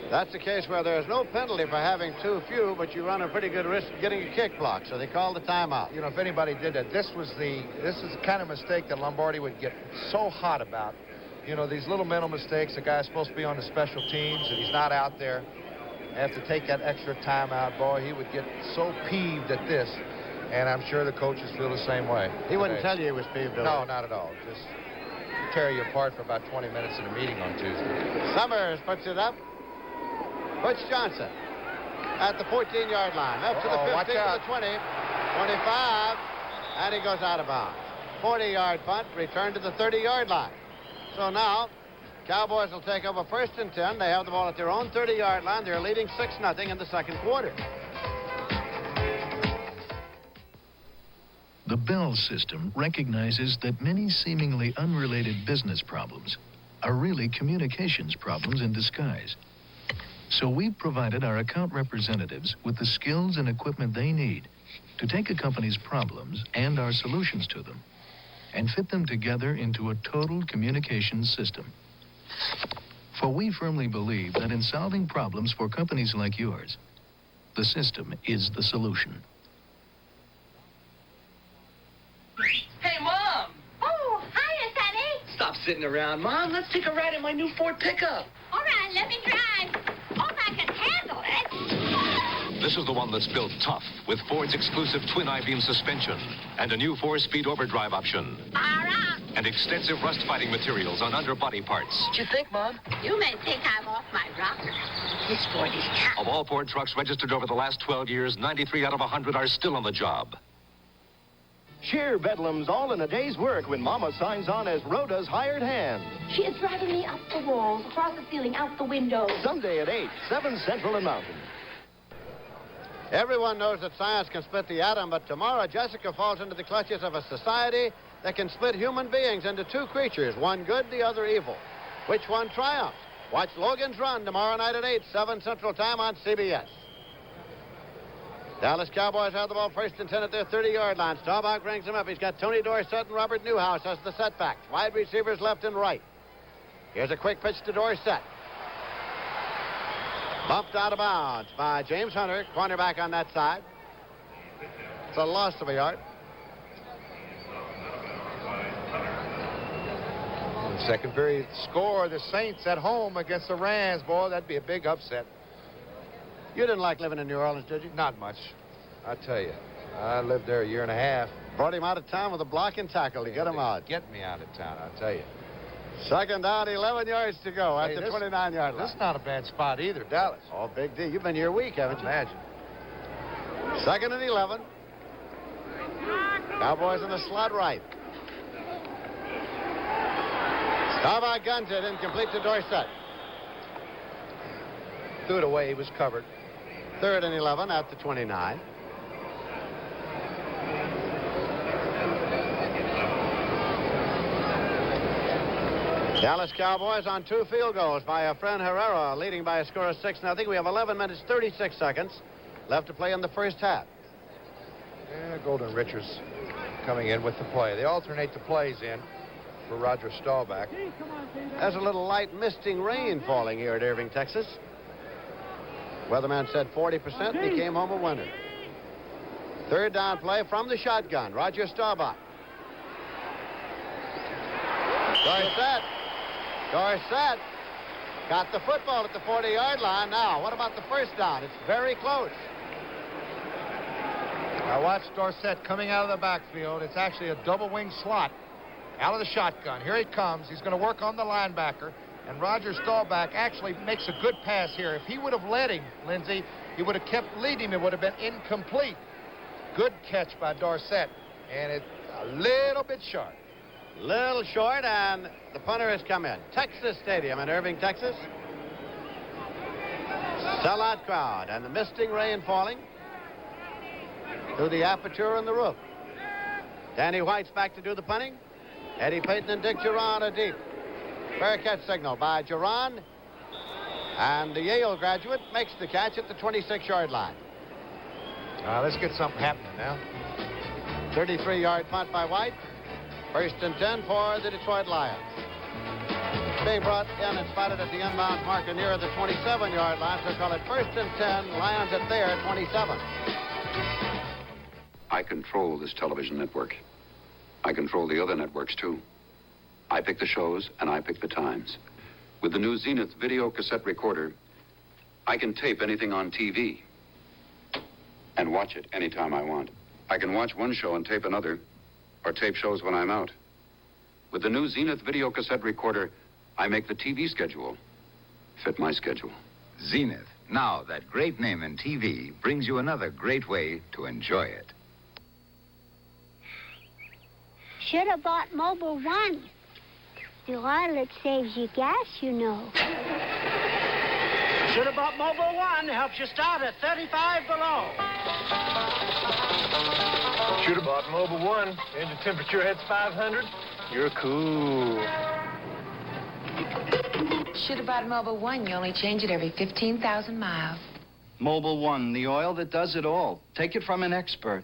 [SPEAKER 2] That's the case where there's no penalty for having too few, but you run a pretty good risk of getting a kick block, so they call the timeout.
[SPEAKER 3] You know, if anybody did that, this is the kind of mistake that Lombardi would get so hot about. you know, these little mental mistakes. The guy's supposed to be on the special teams, and he's not out there. Have to take that extra time out. Boy, he would get so peeved at this, and I'm sure the coaches feel the same way.
[SPEAKER 2] He wouldn't tell you he was peeved.
[SPEAKER 3] No, not at all. Just tear you apart for about 20 minutes in a meeting on Tuesday.
[SPEAKER 2] Summers puts it up. Butch Johnson at the 14-yard line. Up to the 15, to the 20, 25, and he goes out of bounds. 40-yard punt, return to the 30-yard line. So now, Cowboys will take over 1st and 10. They have the ball at their own 30-yard line. They're leading 6-0 in the second quarter.
[SPEAKER 16] The Bell system recognizes that many seemingly unrelated business problems are really communications problems in disguise. So we've provided our account representatives with the skills and equipment they need to take a company's problems and our solutions to them and fit them together into a total communications system. For we firmly believe that in solving problems for companies like yours, the system is the solution.
[SPEAKER 17] Hey, Mom!
[SPEAKER 4] Oh, hiya, Sonny.
[SPEAKER 17] Stop sitting around, Mom. Let's take a ride in my new Ford pickup.
[SPEAKER 4] All right, let me drive. Oh, I can handle it.
[SPEAKER 12] This is the one that's built tough with Ford's exclusive twin I-beam suspension and a new 4-speed overdrive option. And extensive rust-fighting materials on underbody parts.
[SPEAKER 17] What you think, Mom?
[SPEAKER 4] You may think I'm off my rocker. This Ford is tough.
[SPEAKER 12] Of all Ford trucks registered over the last 12 years, 93 out of 100 are still on the job.
[SPEAKER 9] Sheer bedlam's all in a day's work when Mama signs on as Rhoda's hired hand.
[SPEAKER 4] She is driving me up the walls, across the ceiling, out the window.
[SPEAKER 9] Sunday at 8, 7 Central and Mountain.
[SPEAKER 2] Everyone knows that science can split the atom, but tomorrow Jessica falls into the clutches of a society that can split human beings into two creatures, one good, the other evil. Which one triumphs? Watch Logan's Run tomorrow night at 8, 7 Central Time on CBS. Dallas Cowboys have the ball 1st and 10 at their 30-yard line. Staubach brings him up. He's got Tony Dorsett and Robert Newhouse as the setbacks. Wide receivers left and right. Here's a quick pitch to Dorsett. Bumped out of bounds by James Hunter, cornerback on that side. It's a loss of a yard.
[SPEAKER 3] Second period score, the Saints at home against the Rams. Boy, that'd be a big upset.
[SPEAKER 2] You didn't like living in New Orleans, did you?
[SPEAKER 3] Not much. I tell you. I lived there a year and a half.
[SPEAKER 2] Brought him out of town with a block and tackle to get him out.
[SPEAKER 3] Get me out of town, I'll tell you.
[SPEAKER 2] Second down, 11 yards to go at the 29-yard line.
[SPEAKER 3] This is not a bad spot either, Dallas.
[SPEAKER 2] Oh, big D. You've been here a week, haven't you?
[SPEAKER 3] Imagine.
[SPEAKER 2] 2nd and 11. Cowboys in the slot right. Staubach guns it, incomplete to Dorsett.
[SPEAKER 3] Threw it away, he was covered.
[SPEAKER 2] 3rd and 11 at the 29. Dallas Cowboys on 2 field goals by Efren Herrera, leading by a score of 6-0. We have 11 minutes, 36 seconds left to play in the first half.
[SPEAKER 3] Yeah, Golden Richards coming in with the play. They alternate the plays in for Roger Staubach.
[SPEAKER 2] There's a little light misting rain falling here at Irving, Texas. Weatherman said 40%, and he came home a winner. 3rd down play from the shotgun. Roger Staubach. Dorsett got the football at the 40-yard line. Now, what about the first down? It's very close.
[SPEAKER 3] Now watch Dorsett coming out of the backfield. It's actually a double-wing slot out of the shotgun. Here he comes. He's going to work on the linebacker. And Roger Staubach actually makes a good pass here. If he would have led him, Lindsey, he would have kept leading him. It would have been incomplete. Good catch by Dorsett. And it's a little bit short.
[SPEAKER 2] Little short, and the punter has come in. Texas Stadium in Irving, Texas. Sellout crowd, and the misting rain falling through the aperture in the roof. Danny White's back to do the punting. Eddie Payton and Dick Duran are deep. Fair catch signal by Duran. And the Yale graduate makes the catch at the 26-yard line.
[SPEAKER 3] Let's get something happening now.
[SPEAKER 2] 33-yard punt by White. 1st and 10 for the Detroit Lions. Being brought in and spotted at the inbound marker near the 27-yard line, so call it 1st and 10. Lions at their 27.
[SPEAKER 6] I control this television network. I control the other networks, too. I pick the shows and I pick the times. With the new Zenith video cassette recorder, I can tape anything on TV and watch it anytime I want. I can watch one show and tape another, or tape shows when I'm out. With the new Zenith video cassette recorder, I make the TV schedule fit my schedule.
[SPEAKER 15] Zenith, now that great name in TV brings you another great way to enjoy it.
[SPEAKER 18] Should have bought Mobil 1. The oil, it saves you gas, you know.
[SPEAKER 19] Should have bought Mobil 1. Helps you start at 35 below.
[SPEAKER 5] Should have bought Mobil 1. Engine temperature hits 500. You're cool.
[SPEAKER 13] Should have bought Mobil 1. You only change it every 15,000 miles.
[SPEAKER 20] Mobil 1, the oil that does it all. Take it from an expert.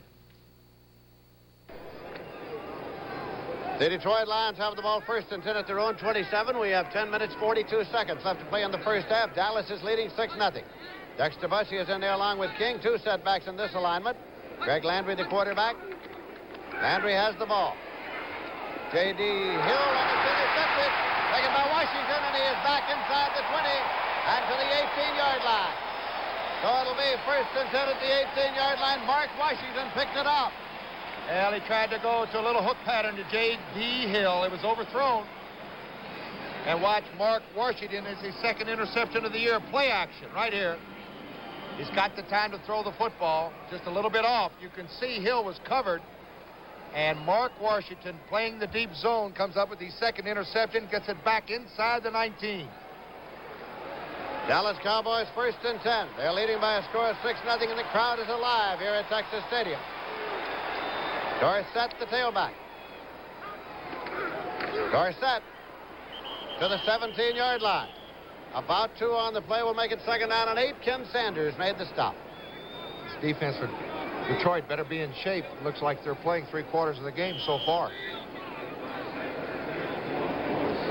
[SPEAKER 2] The Detroit Lions have the ball first and 10 at their own 27. We have 10 minutes, 42 seconds left to play in the first half. Dallas is leading 6-0. Dexter Bussey is in there along with King. 2 setbacks in this alignment. Greg Landry, the quarterback. Landry has the ball. J.D. Hill on the intercepted. Taken by Washington, and he is back inside the 20 and to the 18-yard line. So it'll be first and 10 at the 18-yard line. Mark Washington picked it up.
[SPEAKER 3] Well, he tried to go to a little hook pattern to J.D. Hill. It was overthrown. And watch Mark Washington is his second interception of the year. Play action right here. He's got the time to throw the football just a little bit off. You can see Hill was covered. And Mark Washington, playing the deep zone, comes up with the second interception, gets it back inside the 19.
[SPEAKER 2] Dallas Cowboys first and 10. They're leading by a score of 6-0, and the crowd is alive here at Texas Stadium. Dorsett, the tailback. Dorsett to the 17-yard line. About 2 on the play will make it 2nd down and 8. Ken Sanders made the stop.
[SPEAKER 3] This defense for Detroit better be in shape. Looks like they're playing 3/4 of the game so far.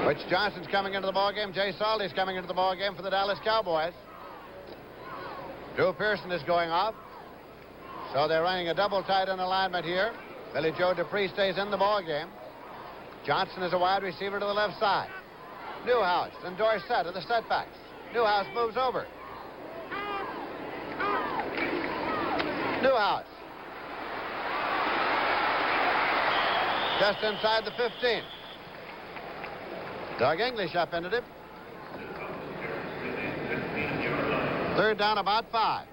[SPEAKER 2] Rich Johnson's coming into the ballgame. Jay Salty's coming into the ballgame for the Dallas Cowboys. Drew Pearson is going off. So they're running a double tight end alignment here. Billy Joe Dupree stays in the ballgame. Johnson is a wide receiver to the left side. Newhouse and Dorsett are the setbacks. Newhouse moves over. Newhouse. Just inside the 15. Doug English upended him. 3rd down, about 5.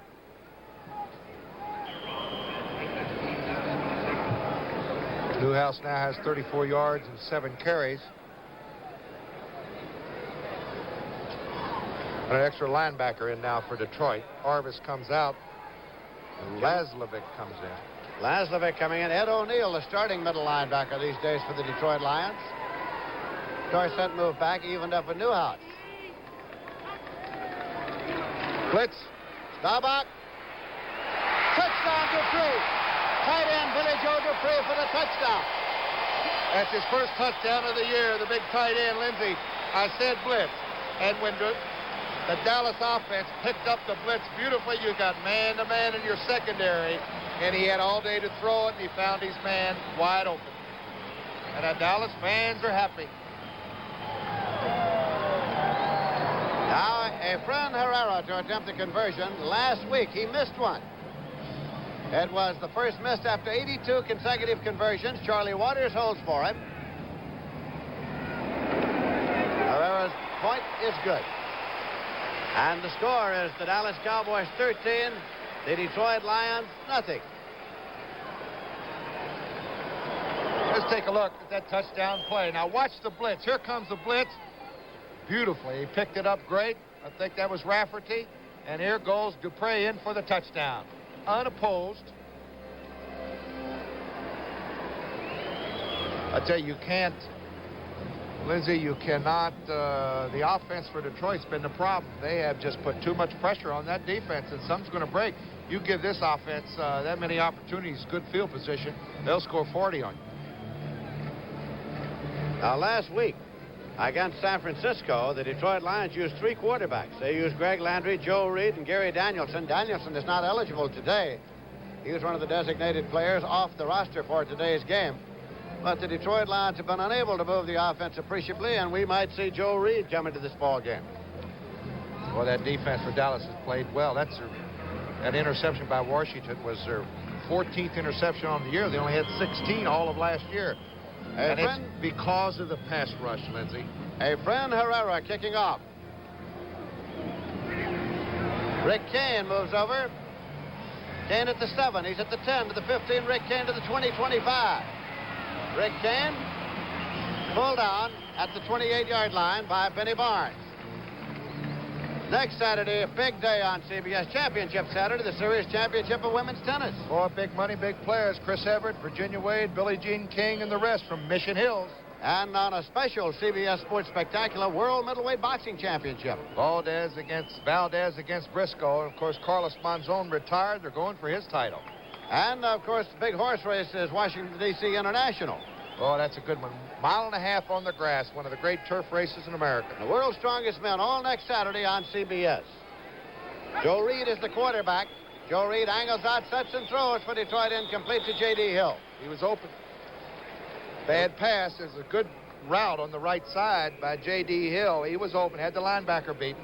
[SPEAKER 3] Newhouse now has 34 yards and 7 carries. And an extra linebacker in now for Detroit. Arvis comes out. And Laslovic comes in.
[SPEAKER 2] Laslovic coming in. Ed O'Neill, the starting middle linebacker these days for the Detroit Lions. Dorsett moved back, evened up with Newhouse. Blitz. Staubach. Touchdown Dupree. Tight end Billy Joe Dupree for the touchdown.
[SPEAKER 3] That's his first touchdown of the year, the big tight end, Lindsey. I said blitz. And when the Dallas offense picked up the blitz beautifully, you got man-to-man in your secondary, and he had all day to throw it, and he found his man wide open. And the Dallas fans are happy.
[SPEAKER 2] Now, Efren Herrera to attempt the conversion. Last week, he missed one. It was the first miss after 82 consecutive conversions. Charlie Waters holds for him. Herrera's point is good. And the score is the Dallas Cowboys 13, the Detroit Lions nothing.
[SPEAKER 3] Let's take a look at that touchdown play. Now watch the blitz. Here comes the blitz. Beautifully. He picked it up great. I think that was Rafferty. And here goes Dupree in for the touchdown. Unopposed. I tell you, Lindsey, you cannot, the offense for Detroit's been the problem. They have just put too much pressure on that defense, and something's going to break. You give this offense that many opportunities, good field position, they'll score 40 on you.
[SPEAKER 2] Now, last week, against San Francisco, the Detroit Lions used 3 quarterbacks. They used Greg Landry, Joe Reed, and Gary Danielson. Danielson is not eligible today. He was one of the designated players off the roster for today's game. But the Detroit Lions have been unable to move the offense appreciably, and we might see Joe Reed come into this ball game.
[SPEAKER 3] Well, that defense for Dallas has played well. That interception by Washington was their 14th interception on the year. They only had 16 all of last year. And it's because of the pass rush, Lindsey.
[SPEAKER 2] Efren Herrera kicking off. Rick Kane moves over. Kane at the 7. He's at the 10 to the 15. Rick Kane to the 20, 25. Rick Kane pulled down at the 28-yard line by Benny Barnes. Next Saturday, a big day on CBS. Championship Saturday, the Series Championship of Women's Tennis.
[SPEAKER 3] 4 big money, big players. Chris Evert, Virginia Wade, Billie Jean King, and the rest from Mission Hills.
[SPEAKER 2] And on a special CBS Sports Spectacular World Middleweight Boxing Championship.
[SPEAKER 3] Valdez against Briscoe. And, of course, Carlos Monzon retired. They're going for his title.
[SPEAKER 2] And, of course, the big horse race is Washington, D.C. International.
[SPEAKER 3] Oh, that's a good one. 1.5 miles on the grass, one of the great turf races in America.
[SPEAKER 2] The world's strongest men all next Saturday on CBS. Joe Reed is the quarterback. Joe Reed angles out, sets and throws for Detroit, incomplete to J.D. Hill.
[SPEAKER 3] He was open. Bad pass. There's a good route on the right side by J.D. Hill. He was open, had the linebacker beaten.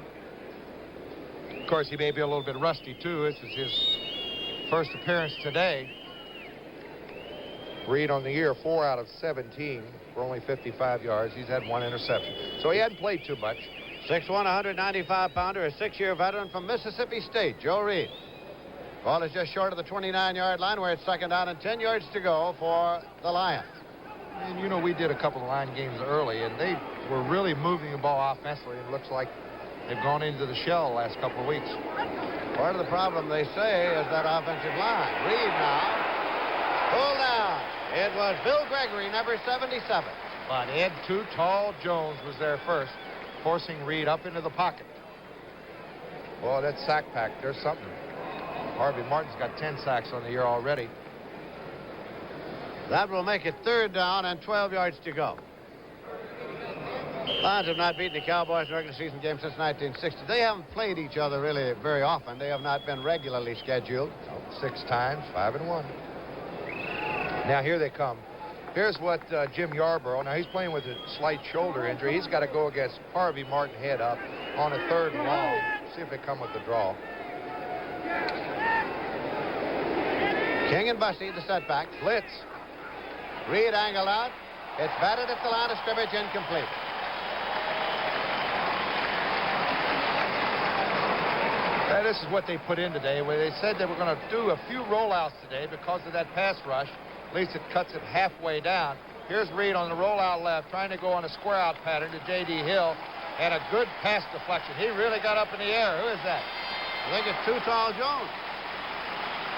[SPEAKER 3] Of course, he may be a little bit rusty, too. This is his first appearance today. Reed on the year, 4 out of 17 for only 55 yards. He's had 1 interception. So he hadn't played too much.
[SPEAKER 2] 6'1", 195-pounder, a 6-year veteran from Mississippi State, Joe Reed. Ball is just short of the 29-yard line where it's 2nd down and 10 yards to go for the Lions.
[SPEAKER 3] And, you know, we did a couple of line games early, and they were really moving the ball offensively. It looks like they've gone into the shell the last couple of weeks.
[SPEAKER 2] Part of the problem, they say, is that offensive line. Reed now. Pull down. It was Bill Gregory, number 77.
[SPEAKER 3] But Ed Too Tall Jones was there first, forcing Reed up into the pocket. Boy, that sack pack, there's something. Harvey Martin's got 10 sacks on the year already.
[SPEAKER 2] That will make it 3rd down and 12 yards to go. Lions have not beaten the Cowboys in a regular season game since 1960. They haven't played each other really very often. They have not been regularly scheduled.
[SPEAKER 3] 6 times, 5-1. Now here they come. Here's what Jim Yarborough, now he's playing with a slight shoulder injury. He's got to go against Harvey Martin head up on a 3rd and long. See if they come with the draw.
[SPEAKER 2] King and Bussey, the setback. Blitz. Reed angled out. It's batted at the line of scrimmage, incomplete.
[SPEAKER 3] Now, this is what they put in today, where they said they were going to do a few rollouts today because of that pass rush. At least it cuts it halfway down. Here's Reed on the rollout left, trying to go on a square out pattern to J.D. Hill, and a good pass deflection. He really got up in the air. Who is that?
[SPEAKER 2] I think it's Too Tall Jones.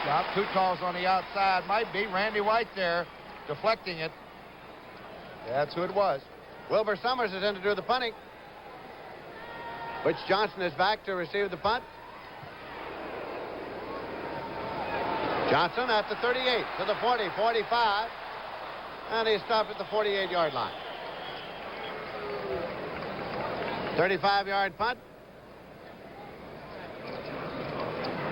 [SPEAKER 3] Well, Too Tall's on the outside. Might be Randy White there, deflecting it. Yeah, that's who it was.
[SPEAKER 2] Wilbur Summers is in to do the punting. Butch Johnson is back to receive the punt. Johnson at the 38, to the 40, 45, and he stopped at the 48-yard line. 35-yard punt.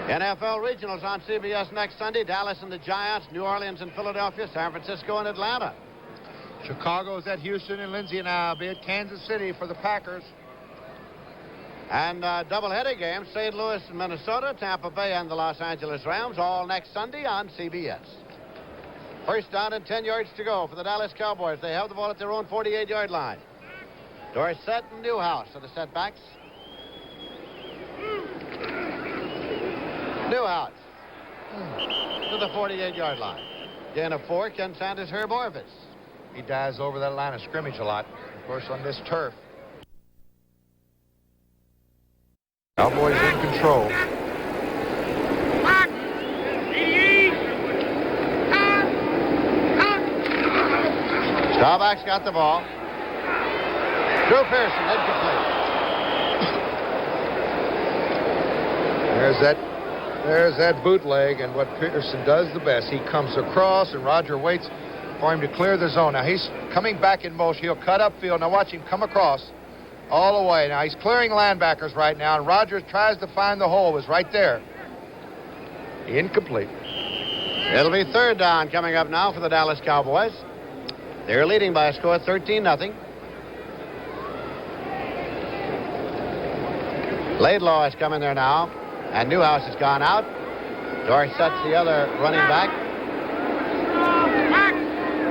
[SPEAKER 2] NFL Regionals on CBS next Sunday. Dallas and the Giants, New Orleans and Philadelphia, San Francisco and Atlanta.
[SPEAKER 3] Chicago's at Houston, and Lindsay and I will be at Kansas City for the Packers.
[SPEAKER 2] And double-header games, St. Louis and Minnesota, Tampa Bay and the Los Angeles Rams, all next Sunday on CBS. 1st down and 10 yards to go for the Dallas Cowboys. They have the ball at their own 48-yard line. Dorsett and Newhouse are the setbacks. Newhouse to the 48-yard line. Gain of 4, Ken Sanders, Herb Orvis.
[SPEAKER 3] He dives over that line of scrimmage a lot, of course, on this turf. Cowboys in control.
[SPEAKER 2] Staubach's got the ball. Drew Pearson, incomplete.
[SPEAKER 3] There's that bootleg, and what Pearson does the best. He comes across, and Roger waits for him to clear the zone. Now, he's coming back in motion. He'll cut upfield. Now, watch him come across all the way. Now, he's clearing linebackers right now, and Rogers tries to find the hole. It was right there. Incomplete.
[SPEAKER 2] It'll be 3rd down coming up now for the Dallas Cowboys. They're leading by a score of 13-0. Laidlaw has come in there now, and Newhouse has gone out. Dorsett's the other running back.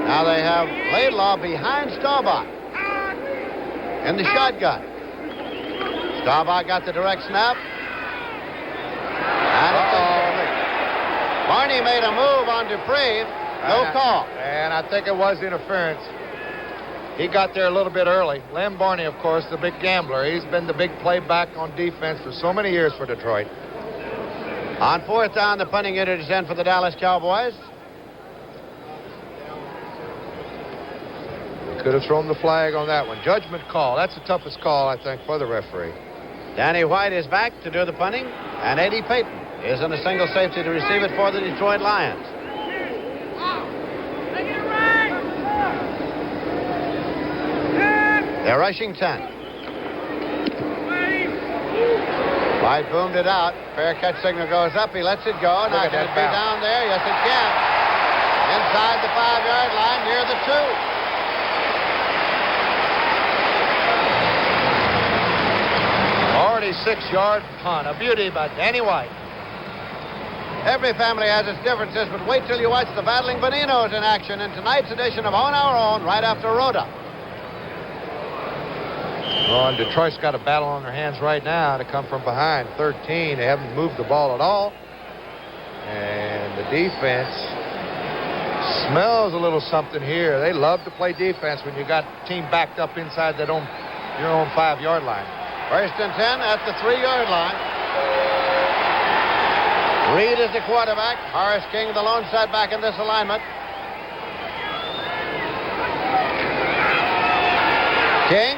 [SPEAKER 2] Now they have Laidlaw behind Staubach in the shotgun. Staubach got the direct snap. And it's incomplete. Barney made a move on Dupree. No call.
[SPEAKER 3] And I think it was interference. He got there a little bit early. Lem Barney, of course, the big gambler. He's been the big playback on defense for so many years for Detroit.
[SPEAKER 2] On fourth down, the punting unit is in for the Dallas Cowboys.
[SPEAKER 3] Could have thrown the flag on that one. Judgment call. That's the toughest call, I think, for the referee.
[SPEAKER 2] Danny White is back to do the punting, and Eddie Payton is in a single safety to receive it for the Detroit Lions. They're rushing 10. White boomed it out. Fair catch signal goes up. He lets it go. Now can it be down there? Yes, it can. Inside the 5-yard line near the
[SPEAKER 3] 2. 46-yard punt. A beauty by Danny White.
[SPEAKER 2] Every family has its differences, but wait till you watch the Battling Boninos in action in tonight's edition of On Our Own right after Rhoda.
[SPEAKER 3] Oh, and Detroit's got a battle on their hands right now to come from behind. 13. They haven't moved the ball at all. And the defense smells a little something here. They love to play defense when you got the team backed up inside that your own 5-yard line.
[SPEAKER 2] First and 10 at the 3-yard line. Reed is the quarterback. Horace King, the lone setback in this alignment. King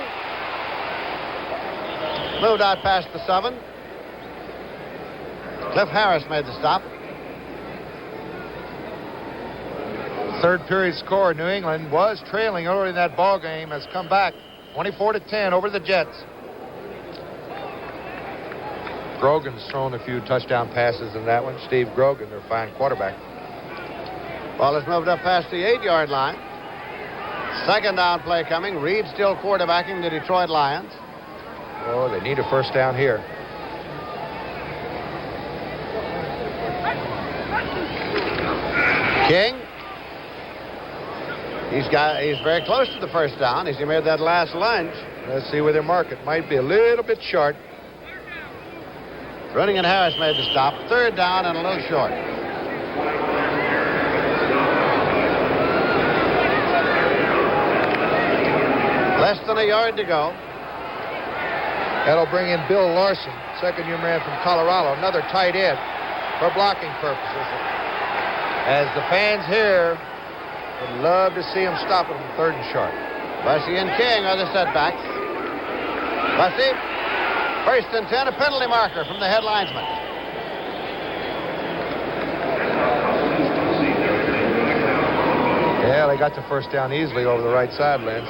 [SPEAKER 2] moved out past the 7. Cliff Harris made the stop.
[SPEAKER 3] Third period score. New England was trailing early in that ball game, has come back 24-10 over the Jets. Grogan's thrown a few touchdown passes in that one. Steve Grogan, their fine quarterback.
[SPEAKER 2] Ball is moved up past the 8-yard line. Second down play coming. Reed still quarterbacking the Detroit Lions.
[SPEAKER 3] Oh, they need a first down here.
[SPEAKER 2] King. He's very close to the first down as he made that last lunge.
[SPEAKER 3] Let's see where they mark it. Might be a little bit short.
[SPEAKER 2] Rooney and Harris made the stop. Third down and a little short. Less than a yard to go.
[SPEAKER 3] That'll bring in Bill Larson, second-year man from Colorado, another tight end for blocking purposes. As the fans here would love to see him stop it from third and short.
[SPEAKER 2] Bussey and King are the setbacks. Bussey, first and 10, a penalty marker from the head linesman.
[SPEAKER 3] Yeah, they got the first down easily over the right side, Lynch.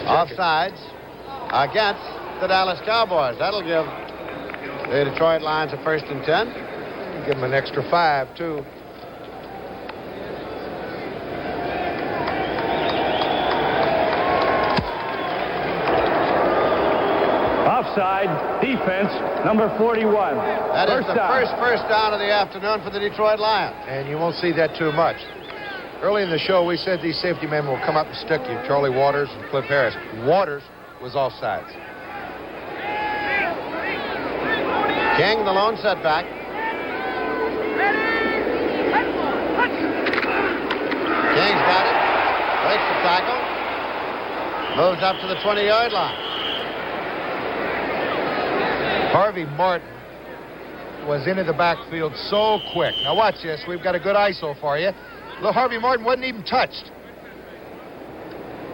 [SPEAKER 2] Offsides against the Dallas Cowboys. That'll give the Detroit Lions a first and 10.
[SPEAKER 3] Give them an extra 5, too.
[SPEAKER 8] Offside, defense, number 41.
[SPEAKER 2] That is the first down of the afternoon for the Detroit Lions.
[SPEAKER 3] And you won't see that too much. Early in the show, we said these safety men will come up and stick you. Charlie Waters and Cliff Harris. Waters was offsides.
[SPEAKER 2] King, the lone setback. King's got it. Breaks the tackle. Moves up to the 20-yard line.
[SPEAKER 3] Harvey Martin was into the backfield so quick. Now watch this. We've got a good ISO for you. Look, Harvey Martin wasn't even touched.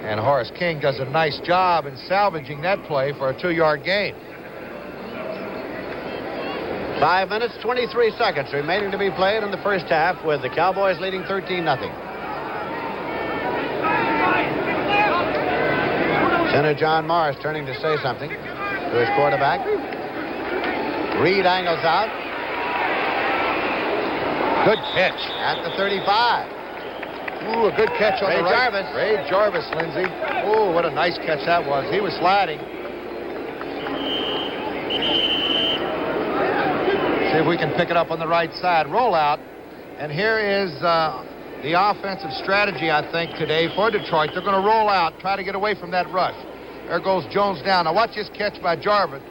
[SPEAKER 3] And Horace King does a nice job in salvaging that play for a 2-yard gain.
[SPEAKER 2] 5 minutes, 23 seconds remaining to be played in the first half with the Cowboys leading 13-0. Center John Morris turning to say something to his quarterback. Reed angles out. Good pitch at the 35.
[SPEAKER 3] Ooh, a good catch on
[SPEAKER 2] Ray
[SPEAKER 3] the right.
[SPEAKER 2] Jarvis.
[SPEAKER 3] Ray Jarvis, Lindsay. Ooh, what a nice catch that was. He was sliding. See if we can pick it up on the right side. Roll out. And here is the offensive strategy, I think, today for Detroit. They're going to roll out, try to get away from that rush. There goes Jones down. Now watch this catch by Jarvis.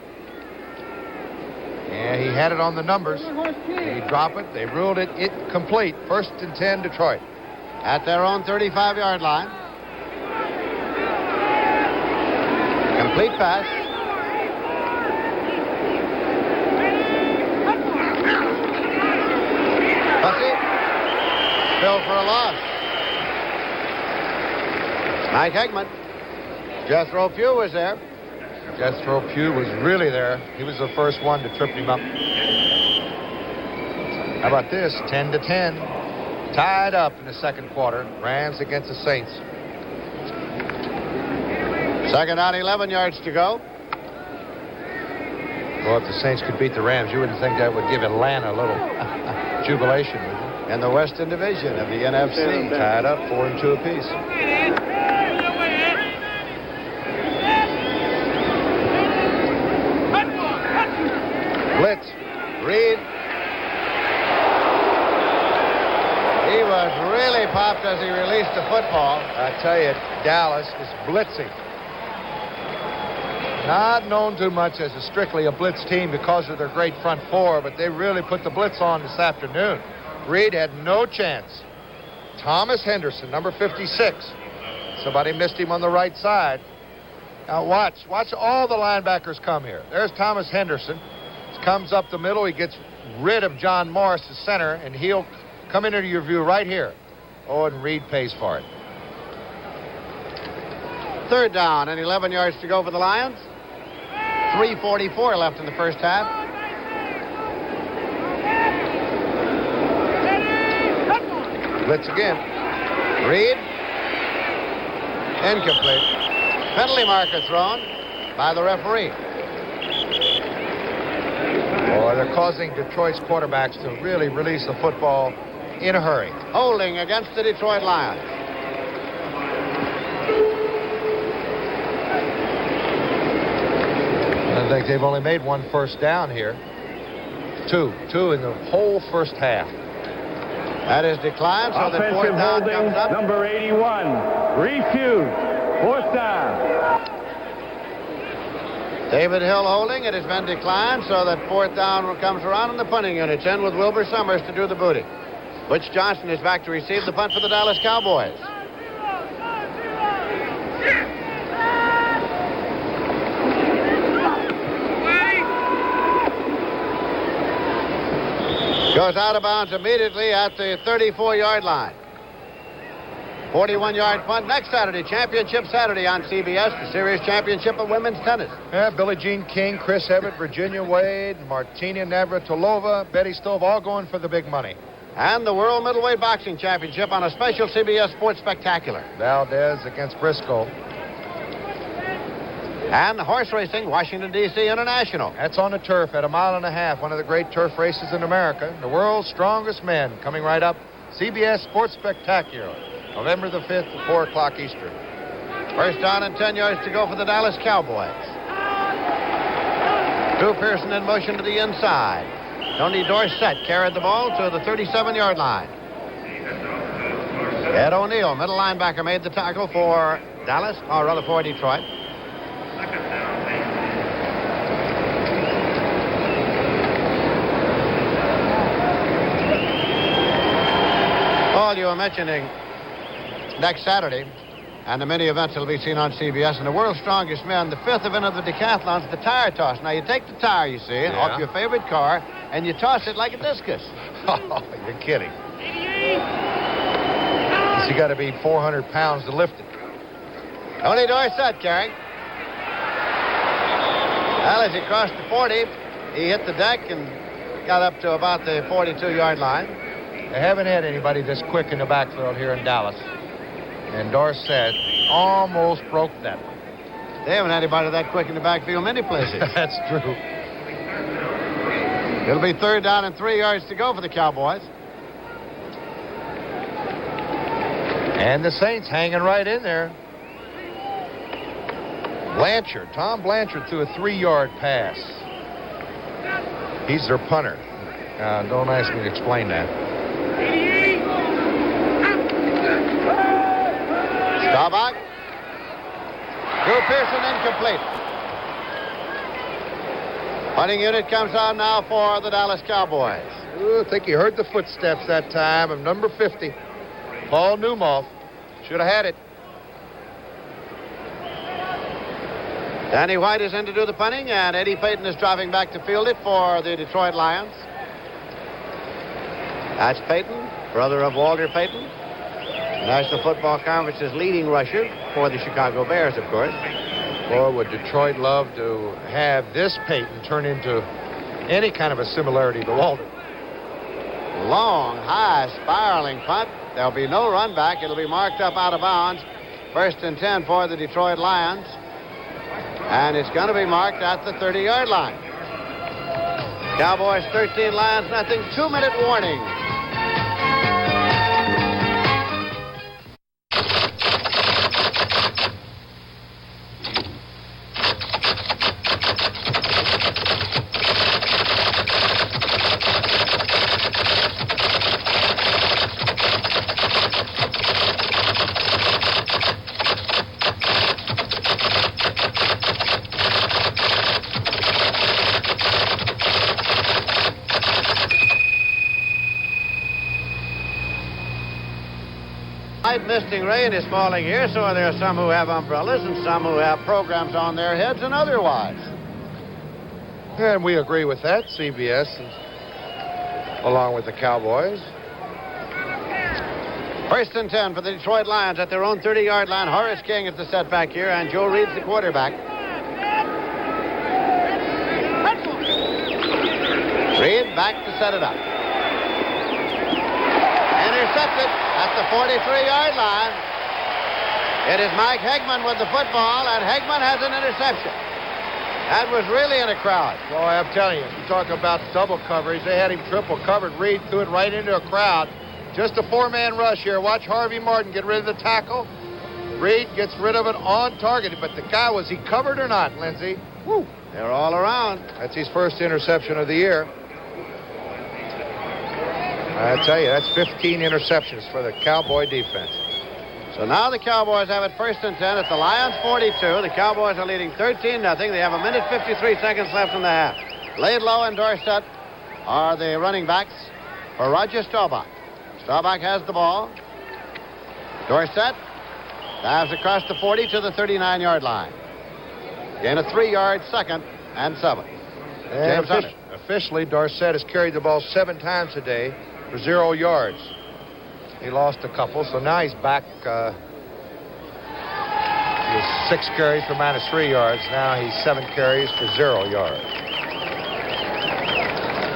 [SPEAKER 3] Yeah, he had it on the numbers. He dropped it. They ruled it complete. 1st and 10, Detroit.
[SPEAKER 2] At their own 35-yard line. Complete pass. Hussey. Still for a loss. Mike Eggman. Jethro Pugh was there.
[SPEAKER 3] Jethro Pugh was really there. He was the first one to trip him up. How about this? 10-10. Tied up in the second quarter. Rams against the Saints.
[SPEAKER 2] 2nd down, 11 yards to go.
[SPEAKER 3] Well, if the Saints could beat the Rams, you wouldn't think that would give Atlanta a little jubilation, would you?
[SPEAKER 2] In the Western Division of the NFC.
[SPEAKER 3] Tied up 4-2 apiece. Blitz.
[SPEAKER 2] Reed. He was really popped as he released the football.
[SPEAKER 3] I tell you, Dallas is blitzing. Not known too much as strictly a blitz team because of their great front four, but they really put the blitz on this afternoon. Reed had no chance. Thomas Henderson, number 56. Somebody missed him on the right side. Now watch all the linebackers come here. There's Thomas Henderson. Comes up the middle. He gets rid of John Morris, the center, and he'll come into your view right here. Oh, and Reed pays for it.
[SPEAKER 2] 3rd down and 11 yards to go for the Lions. 3:44 left in the first half.
[SPEAKER 3] Blitz again.
[SPEAKER 2] Reed. Incomplete. Penalty marker thrown by the referee.
[SPEAKER 3] Boy, they're causing Detroit's quarterbacks to really release the football in a hurry.
[SPEAKER 2] Holding against the Detroit Lions.
[SPEAKER 3] I think they've only made 1 first down here. Two in the whole first half.
[SPEAKER 2] That is declined, so that 4th down comes up.
[SPEAKER 8] Number 81, refused. 4th down.
[SPEAKER 2] David Hill holding. It has been declined, so that 4th down comes around, and the punting unit's in with Wilbur Summers to do the booting. Butch Johnson is back to receive the punt for the Dallas Cowboys. Goes out of bounds immediately at the 34-yard line. 41-yard punt next Saturday, Championship Saturday on CBS, the Series Championship of Women's Tennis.
[SPEAKER 3] Yeah, Billie Jean King, Chris Evert, Virginia Wade, Martina Navratilova, Betty Stove, all going for the big money.
[SPEAKER 2] And the World Middleweight Boxing Championship on a special CBS Sports Spectacular.
[SPEAKER 3] Valdez against Briscoe.
[SPEAKER 2] And the horse racing, Washington, D.C. International.
[SPEAKER 3] That's on the turf at 1.5 miles, one of the great turf races in America. The world's strongest men coming right up. CBS Sports Spectacular, November the 5th at 4 o'clock Eastern.
[SPEAKER 2] 1st down and 10 yards to go for the Dallas Cowboys. Drew Pearson in motion to the inside. Tony Dorsett carried the ball to the 37-yard line. Ed O'Neill, middle linebacker, made the tackle for Dallas, or rather for Detroit. Paul, you were mentioning next Saturday and the many events that will be seen on CBS, and the world's strongest men, the 5th event of the decathlon is the tire toss. Now, you take the tire, you see, off your favorite car, and you toss it like a discus.
[SPEAKER 3] Oh, you're kidding. You got to be 400 pounds to lift it.
[SPEAKER 2] Tony Dorsett carrying. Well, as he crossed the 40, he hit the deck and got up to about the 42-yard line.
[SPEAKER 3] They haven't had anybody this quick in the backfield here in Dallas. And Dorsett almost broke that one.
[SPEAKER 2] They haven't had anybody that quick in the backfield many places.
[SPEAKER 3] That's true.
[SPEAKER 2] It'll be 3rd down and 3 yards to go for the Cowboys.
[SPEAKER 3] And the Saints hanging right in there. Blanchard, Tom Blanchard threw a 3-yard pass. He's their punter. Don't ask me to explain that.
[SPEAKER 2] Staubach. Drew Pearson incomplete. Punting unit comes on now for the Dallas Cowboys.
[SPEAKER 3] Ooh, I think he heard the footsteps that time of number 50, Paul Newmoff. Should have had it.
[SPEAKER 2] Danny White is in to do the punting, and Eddie Payton is driving back to field it for the Detroit Lions. That's Payton, brother of Walter Payton, National Football Conference's leading rusher for the Chicago Bears, of course.
[SPEAKER 3] Boy, would Detroit love to have this Payton turn into any kind of a similarity to Walter.
[SPEAKER 2] Long, high, spiraling punt. There'll be no run back. It'll be marked up out of bounds. 1st and 10 for the Detroit Lions. And it's going to be marked at the 30-yard line. Cowboys 13, Lions nothing. 2-minute warning. Misting rain is falling here, so there are some who have umbrellas and some who have programs on their heads and otherwise.
[SPEAKER 3] And we agree with that, CBS, along with the Cowboys.
[SPEAKER 2] 1st and 10 for the Detroit Lions at their own 30-yard line. Horace King is the setback here, and Joe Reed's the quarterback. Reed back to set it up. Intercepted at the 43-yard line. It is Mike Hegman with the football, and Hegman has an interception. That was really in a crowd.
[SPEAKER 3] Boy, I'm telling you, you talk about double coverage. They had him triple covered. Reed threw it right into a crowd. Just a 4-man rush here. Watch Harvey Martin get rid of the tackle. Reed gets rid of it on target. But the guy, was he covered or not, Lindsey?
[SPEAKER 2] Woo. They're all around.
[SPEAKER 3] That's his first interception of the year. I tell you, that's 15 interceptions for the Cowboy defense.
[SPEAKER 2] So now the Cowboys have it 1st and 10 at the Lions 42. The Cowboys are leading 13-0. They have 1:53 seconds left in the half. Laidlaw and Dorsett are the running backs for Roger Staubach. Staubach has the ball. Dorsett dives across the 40 to the 39-yard line. Gain a 3-yard, 2nd and 7.
[SPEAKER 3] And officially, Dorsett has carried the ball 7 times today for 0 yards. He lost a couple, so now he's back. He has 6 carries for -3 yards. Now he's 7 carries for 0 yards.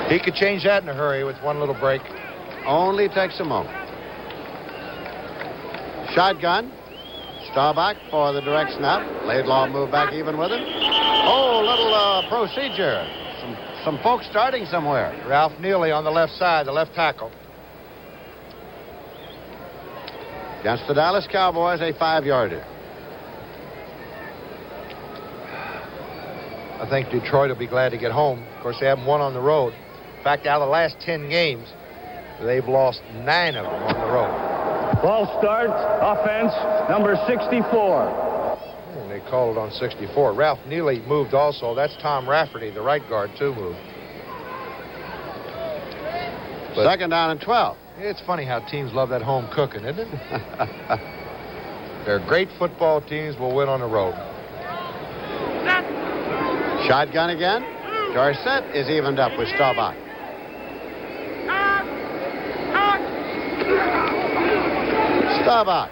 [SPEAKER 3] He could change that in a hurry with one little break.
[SPEAKER 2] Only takes a moment. Shotgun. Staubach for the direct snap. Laidlaw moved back even with it. Oh, little procedure. Some folks starting somewhere.
[SPEAKER 3] Ralph Neely on the left side, the left tackle.
[SPEAKER 2] Against the Dallas Cowboys, a 5-yarder.
[SPEAKER 3] I think Detroit will be glad to get home. Of course, they haven't won on the road. In fact, out of the last 10 games, they've lost 9 of them on the road.
[SPEAKER 8] Ball starts, offense, number 64.
[SPEAKER 3] And they called it on 64. Ralph Neely moved also. That's Tom Rafferty, the right guard, too, moved. But
[SPEAKER 2] 2nd down and 12.
[SPEAKER 3] It's funny how teams love that home cooking, isn't it? They're great football teams, will win on the road.
[SPEAKER 2] Shotgun again. Dorsett is evened up with Staubach. Staubach.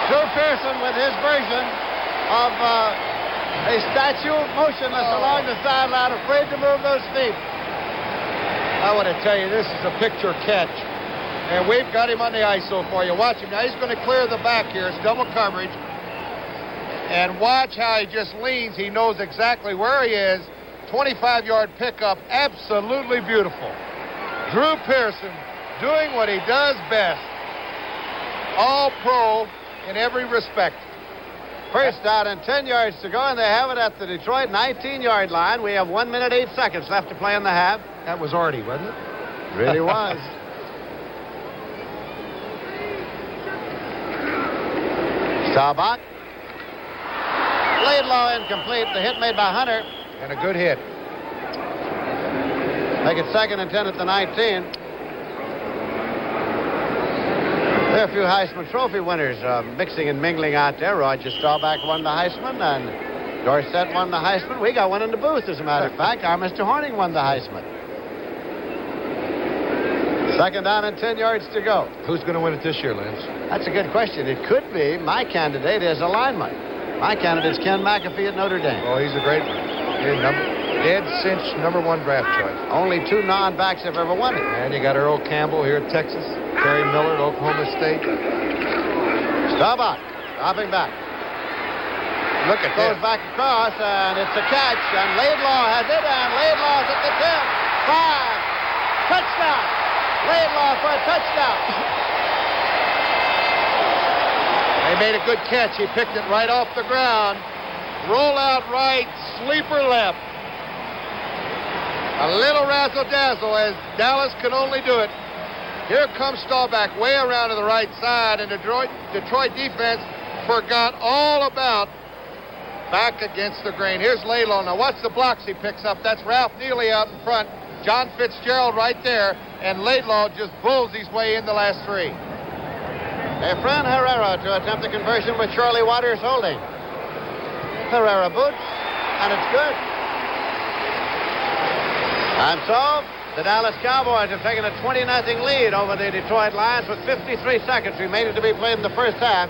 [SPEAKER 2] Joe Pearson with his version of a statue motionless along the sideline, afraid to move those feet.
[SPEAKER 3] I want to tell you, this is a picture catch. And we've got him on the ISO for you. Watch him. Now he's going to clear the back here. It's double coverage. And watch how he just leans. He knows exactly where he is. 25-yard pickup, absolutely beautiful. Drew Pearson doing what he does best. All pro in every respect.
[SPEAKER 2] First down and 10 yards to go, and they have it at the Detroit 19-yard line. We have 1 minute, 8 seconds left to play in the half.
[SPEAKER 3] That was Artie, wasn't it?
[SPEAKER 2] Really was. Staubach. Laidlaw incomplete. The hit made by Hunter.
[SPEAKER 3] And a good hit.
[SPEAKER 2] Make it 2nd and 10 at the 19. There are a few Heisman Trophy winners mixing and mingling out there. Roger Staubach won the Heisman, and Dorsett won the Heisman. We got one in the booth, as a matter of fact. Our Mr. Horning won the Heisman. 2nd down and 10 yards to go.
[SPEAKER 3] Who's going to win it this year, Lance?
[SPEAKER 2] That's a good question. It could be my candidate is a lineman. My candidate's Ken McAfee at Notre Dame.
[SPEAKER 3] Oh, he's a great one. Dead cinch #1 draft choice.
[SPEAKER 2] Only 2 non-backs have ever won it.
[SPEAKER 3] And you got Earl Campbell here at Texas. Terry Miller at Oklahoma State.
[SPEAKER 2] Staubach dropping back.
[SPEAKER 3] Look at
[SPEAKER 2] Goes back across, and it's a catch. And Laidlaw has it, and Laidlaw's at the 10. 5. Touchdown. Laidlaw for a touchdown.
[SPEAKER 3] They made a good catch. He picked it right off the ground. Roll out right, sleeper left. A little razzle-dazzle as Dallas could only do it. Here comes Staubach way around to the right side, and Detroit defense forgot all about back against the grain. Here's Laidlaw. Now watch the blocks he picks up. That's Ralph Neely out in front. John Fitzgerald right there, and Laidlaw just bulls his way in the last 3.
[SPEAKER 2] Efren Herrera to attempt the conversion with Charlie Waters holding. Herrera boots, and it's good. And so, the Dallas Cowboys have taken a 20-0 lead over the Detroit Lions with 53 seconds remaining to be played in the first half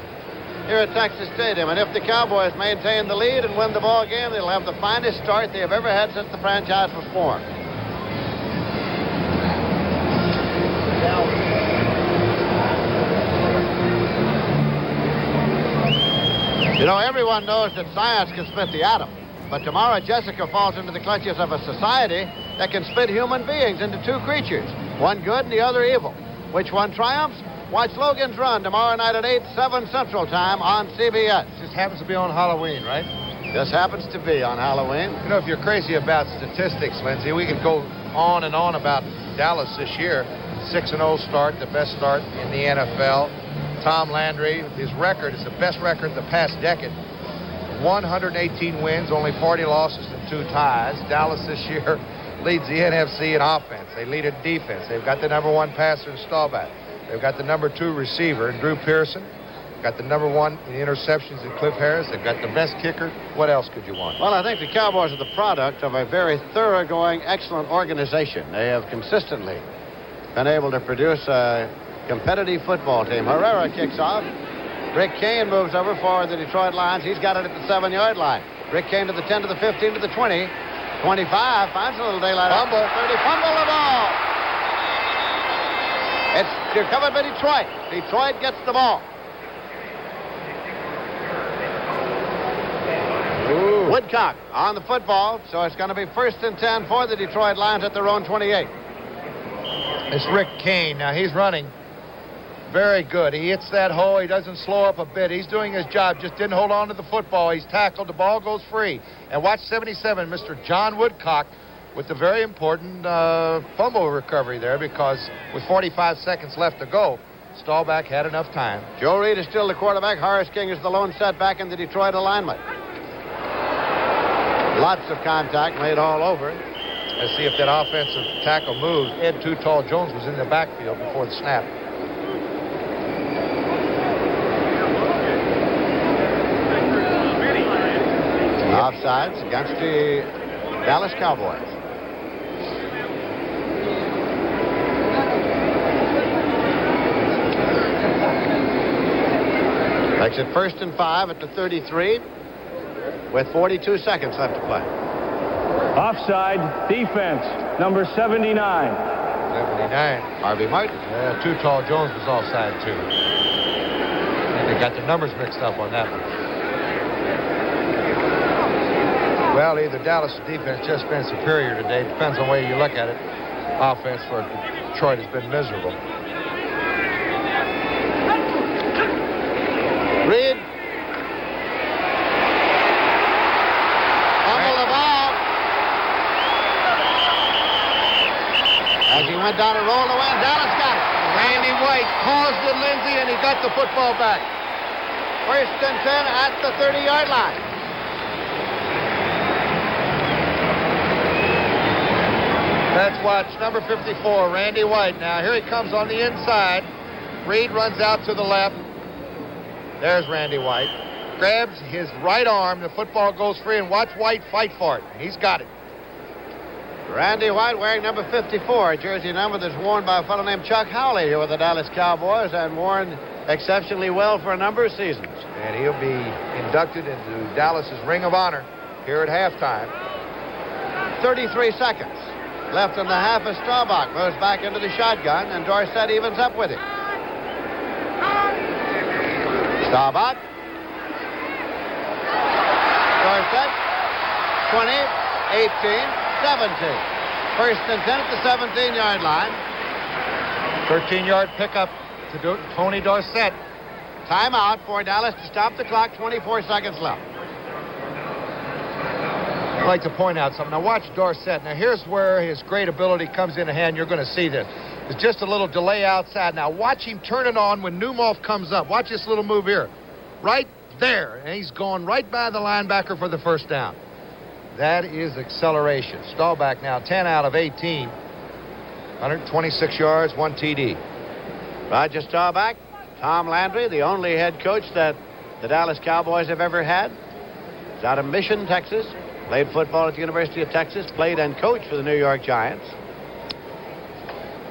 [SPEAKER 2] here at Texas Stadium. And if the Cowboys maintain the lead and win the ball game, they'll have the finest start they have ever had since the franchise was formed. You know, everyone knows that science can split the atom. But tomorrow, Jessica falls into the clutches of a society that can split human beings into 2 creatures, one good and the other evil. Which one triumphs? Watch Logan's Run tomorrow night at 8, 7 Central Time on CBS.
[SPEAKER 3] Just happens to be on Halloween, right?
[SPEAKER 2] Just happens to be on Halloween.
[SPEAKER 3] You know, if you're crazy about statistics, Lindsay, we could go on and on about Dallas this year. 6-0 start, the best start in the NFL. Tom Landry, his record is the best record in the past decade. 118 wins, only 40 losses and 2 ties. Dallas this year leads the NFC in offense. They lead in defense. They've got the #1 passer in Staubach. They've got the #2 receiver in Drew Pearson. Got the #1 in interceptions in Cliff Harris. They've got the best kicker. What else could you want?
[SPEAKER 2] Well, I think the Cowboys are the product of a very thoroughgoing, excellent organization. They have consistently been able to produce a competitive football team. Herrera kicks off. Rick Kane moves over for the Detroit Lions. He's got it at the 7-yard line. Rick Kane to the 10, to the 15, to the 20. 25, finds a little daylight.
[SPEAKER 3] Fumble.
[SPEAKER 2] 30, fumble the ball. It's recovered by Detroit. Detroit gets the ball. Ooh. Woodcock on the football, so it's going to be 1st and 10 for the Detroit Lions at their own 28.
[SPEAKER 3] It's Rick Kane. Now, he's running very good. He hits that hole. He doesn't slow up a bit. He's doing his job. Just didn't hold on to the football. He's tackled. The ball goes free. And watch 77, Mr. John Woodcock, with the very important fumble recovery there, because with 45 seconds left to go, Staubach had enough time.
[SPEAKER 2] Joe Reed is still the quarterback. Horace King is the lone setback in the Detroit alignment. Lots of contact made all over.
[SPEAKER 3] Let's see if that offensive tackle moves. Ed Too Tall Jones was in the backfield before the snap.
[SPEAKER 2] Offsides against the Dallas Cowboys. Makes it 1st and 5 at the 33 with 42 seconds left to play.
[SPEAKER 8] Offside, defense, number 79.
[SPEAKER 3] 79.
[SPEAKER 2] Harvey Martin.
[SPEAKER 3] Yeah, Too Tall Jones was offside, too. And they got the numbers mixed up on that one. Well, either Dallas' defense just been superior today. Depends on the way you look at it. Offense for Detroit has been miserable.
[SPEAKER 2] Reed. Fumble the ball. As he went down to roll away, Dallas got it.
[SPEAKER 3] Randy White caused it, Lindsey, and he got the football back.
[SPEAKER 2] First and 10 at the 30-yard line.
[SPEAKER 3] Let's watch number 54, Randy White. Now, here he comes on the inside. Reed runs out to the left. There's Randy White. Grabs his right arm. The football goes free, and watch White fight for it. He's got it.
[SPEAKER 2] Randy White wearing number 54, a jersey number that's worn by a fellow named Chuck Howley here with the Dallas Cowboys and worn exceptionally well for a number of seasons.
[SPEAKER 3] And he'll be inducted into Dallas's Ring of Honor here at halftime.
[SPEAKER 2] 33 seconds left in the half as Staubach moves back into the shotgun, and Dorsett evens up with him. Staubach. Dorsett. 20, 18, 17. First and 10 at the 17-yard line.
[SPEAKER 3] 13-yard pickup to Tony Dorsett.
[SPEAKER 2] Timeout for Dallas to stop the clock. 24 seconds left.
[SPEAKER 3] I'd like to point out something. Now watch Dorsett. Now here's where his great ability comes into hand. You're going to see this. It's just a little delay outside. Now watch him turn it on when Newmoff comes up. Watch this little move here. Right there. And he's going right by the linebacker for the first down. That is acceleration. Staubach now 10 out of 18. 126 yards, 1 TD.
[SPEAKER 2] Roger Staubach, Tom Landry, the only head coach that the Dallas Cowboys have ever had. He's out of Mission, Texas. Played football at the University of Texas. Played and coached for the New York Giants.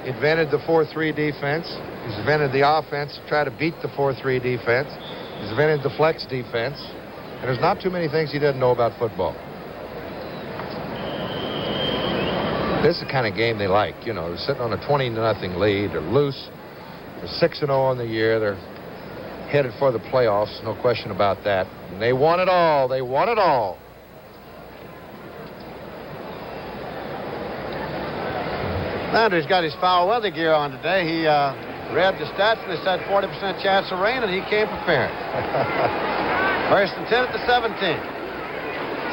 [SPEAKER 3] Invented the 4-3 defense. He's invented the offense to try to beat the 4-3 defense. He's invented the flex defense. And there's not too many things he doesn't know about football. This is the kind of game they like. You know, they're sitting on a 20-0 lead. They're loose. They're 6-0 on the year. They're headed for the playoffs. No question about that. And they want it all. They want it all.
[SPEAKER 2] Landry's got his foul weather gear on today. He read the stats and it said 40% chance of rain, and he came prepared. First and 10 at the 17.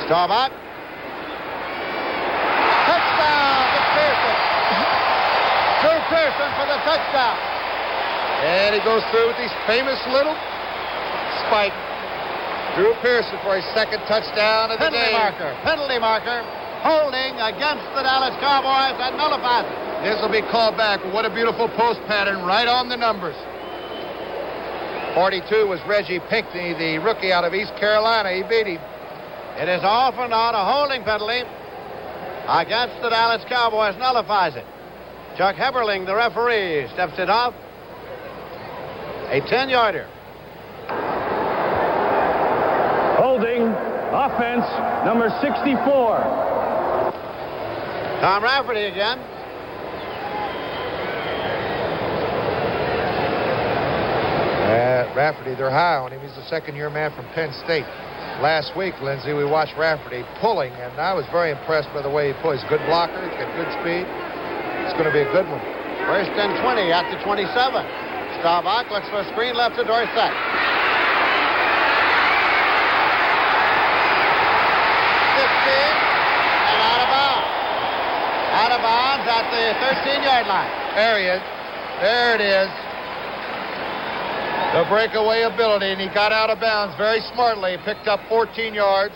[SPEAKER 2] Staubach. Touchdown to Pearson. Drew Pearson for the touchdown.
[SPEAKER 3] And he goes through with his famous little spike. Drew Pearson for his second touchdown of the day.
[SPEAKER 2] Penalty marker. Holding against the Dallas Cowboys and nullifies it.
[SPEAKER 3] This will be called back. What a beautiful post pattern right on the numbers. 42 was Reggie Pinckney, the rookie out of East Carolina. He beat him.
[SPEAKER 2] It is all for naught. A holding penalty against the Dallas Cowboys nullifies it. Chuck Heberling, the referee, steps it off. A 10-yarder.
[SPEAKER 8] Holding, offense, number 64.
[SPEAKER 2] Tom Rafferty again.
[SPEAKER 3] Rafferty, they're high on him. He's a second-year man from Penn State. Last week, Lindsey, we watched Rafferty pulling, and I was very impressed by the way he pulls. He's a good blocker. He's got good speed. It's going to be a good one.
[SPEAKER 2] First and 20 at the 27. Staubach looks for a screen left to Dorsett. 15 and out of bounds. Out of bounds at the 13-yard line.
[SPEAKER 3] There he is. There it is. The breakaway ability, and he got out of bounds very smartly. He picked up 14 yards.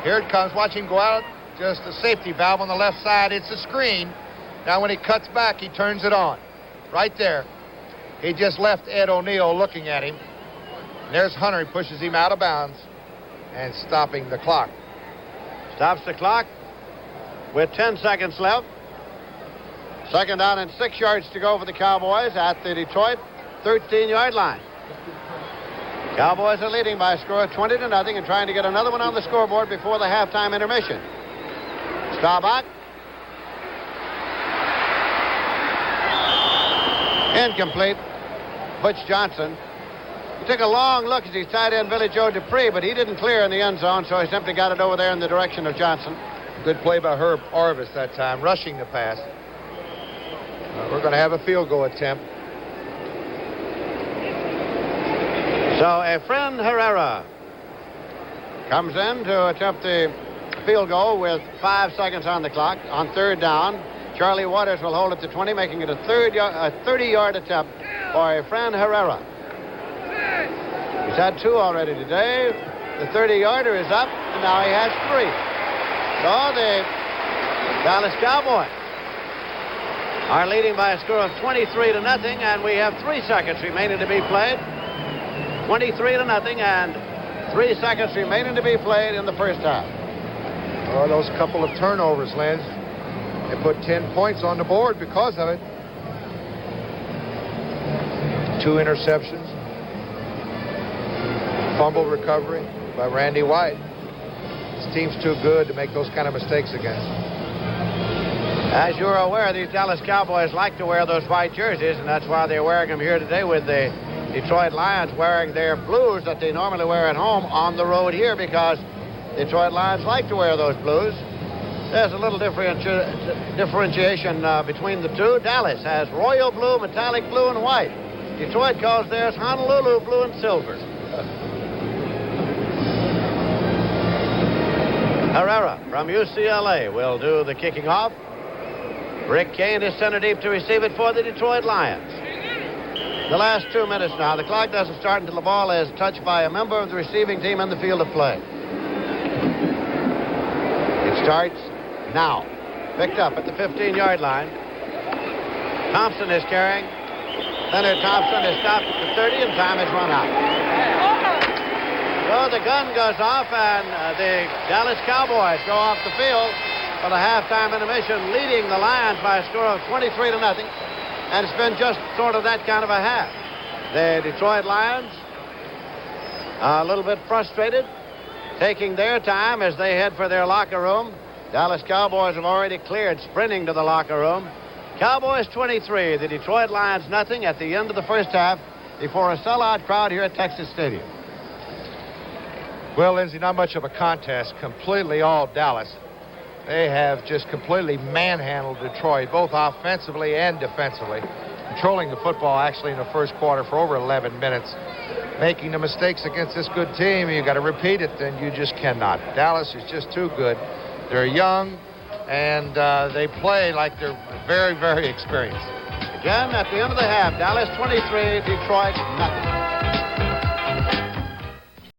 [SPEAKER 3] Here it comes. Watch him go out. Just a safety valve on the left side. It's a screen. Now when he cuts back, he turns it on. Right there. He just left Ed O'Neill looking at him. And there's Hunter. He pushes him out of bounds and stopping the clock.
[SPEAKER 2] Stops the clock with 10 seconds left. Second down and 6 yards to go for the Cowboys at the Detroit 13-yard line. Cowboys are leading by a score of 20-0 and trying to get another one on the scoreboard before the halftime intermission. Staubach. Incomplete. Butch Johnson He took a long look as he tied in Billy Joe Dupree, but he didn't clear in the end zone, so he simply got it over there in the direction of Johnson.
[SPEAKER 3] Good play by Herb Arvis that time, rushing the pass. We're going to have a field goal attempt.
[SPEAKER 2] So Efren Herrera comes in to attempt the field goal with 5 seconds on the clock on third down. Charlie Waters will hold it to 20, making it a 30-yard attempt for Efren Herrera. He's had 2 already today. The 30-yarder is up, and now he has 3. So the Dallas Cowboys are leading by a score of 23-0, and we have 3 seconds remaining to be played. 23-0, and 3 seconds remaining to be played in the first half.
[SPEAKER 3] Oh, those couple of turnovers, Lynn. They put 10 points on the board because of it. 2 interceptions. Fumble recovery by Randy White. This team's too good to make those kind of mistakes against.
[SPEAKER 2] As you're aware, these Dallas Cowboys like to wear those white jerseys, and that's why they're wearing them here today, with the Detroit Lions wearing their blues that they normally wear at home on the road here, because Detroit Lions like to wear those blues. There's a little differentiation between the two. Dallas has royal blue, metallic blue, and white. Detroit calls theirs Honolulu blue and silver. Herrera from UCLA will do the kicking off. Rick Kane is center deep to receive it for the Detroit Lions. The last 2 minutes now. The clock doesn't start until the ball is touched by a member of the receiving team in the field of play. It starts now. Picked up at the 15-yard line. Thompson is carrying. Leonard Thompson is stopped at the 30, and time has run out. So the gun goes off, and the Dallas Cowboys go off the field for the halftime intermission, leading the Lions by a score of 23-0. And it's been just sort of that kind of a half. The Detroit Lions are a little bit frustrated, taking their time as they head for their locker room. Dallas Cowboys have already cleared, sprinting to the locker room. Cowboys 23, the Detroit Lions nothing at the end of the first half before a sellout crowd here at Texas Stadium.
[SPEAKER 3] Well, Lindsay, not much of a contest. Completely all Dallas. They have just completely manhandled Detroit, both offensively and defensively. Controlling the football, actually, in the first quarter for over 11 minutes. Making the mistakes against this good team, you got to repeat it, then you just cannot. Dallas is just too good. They're young, and they play like they're very, very experienced.
[SPEAKER 2] Again, at the end of the half, Dallas 23, Detroit nothing.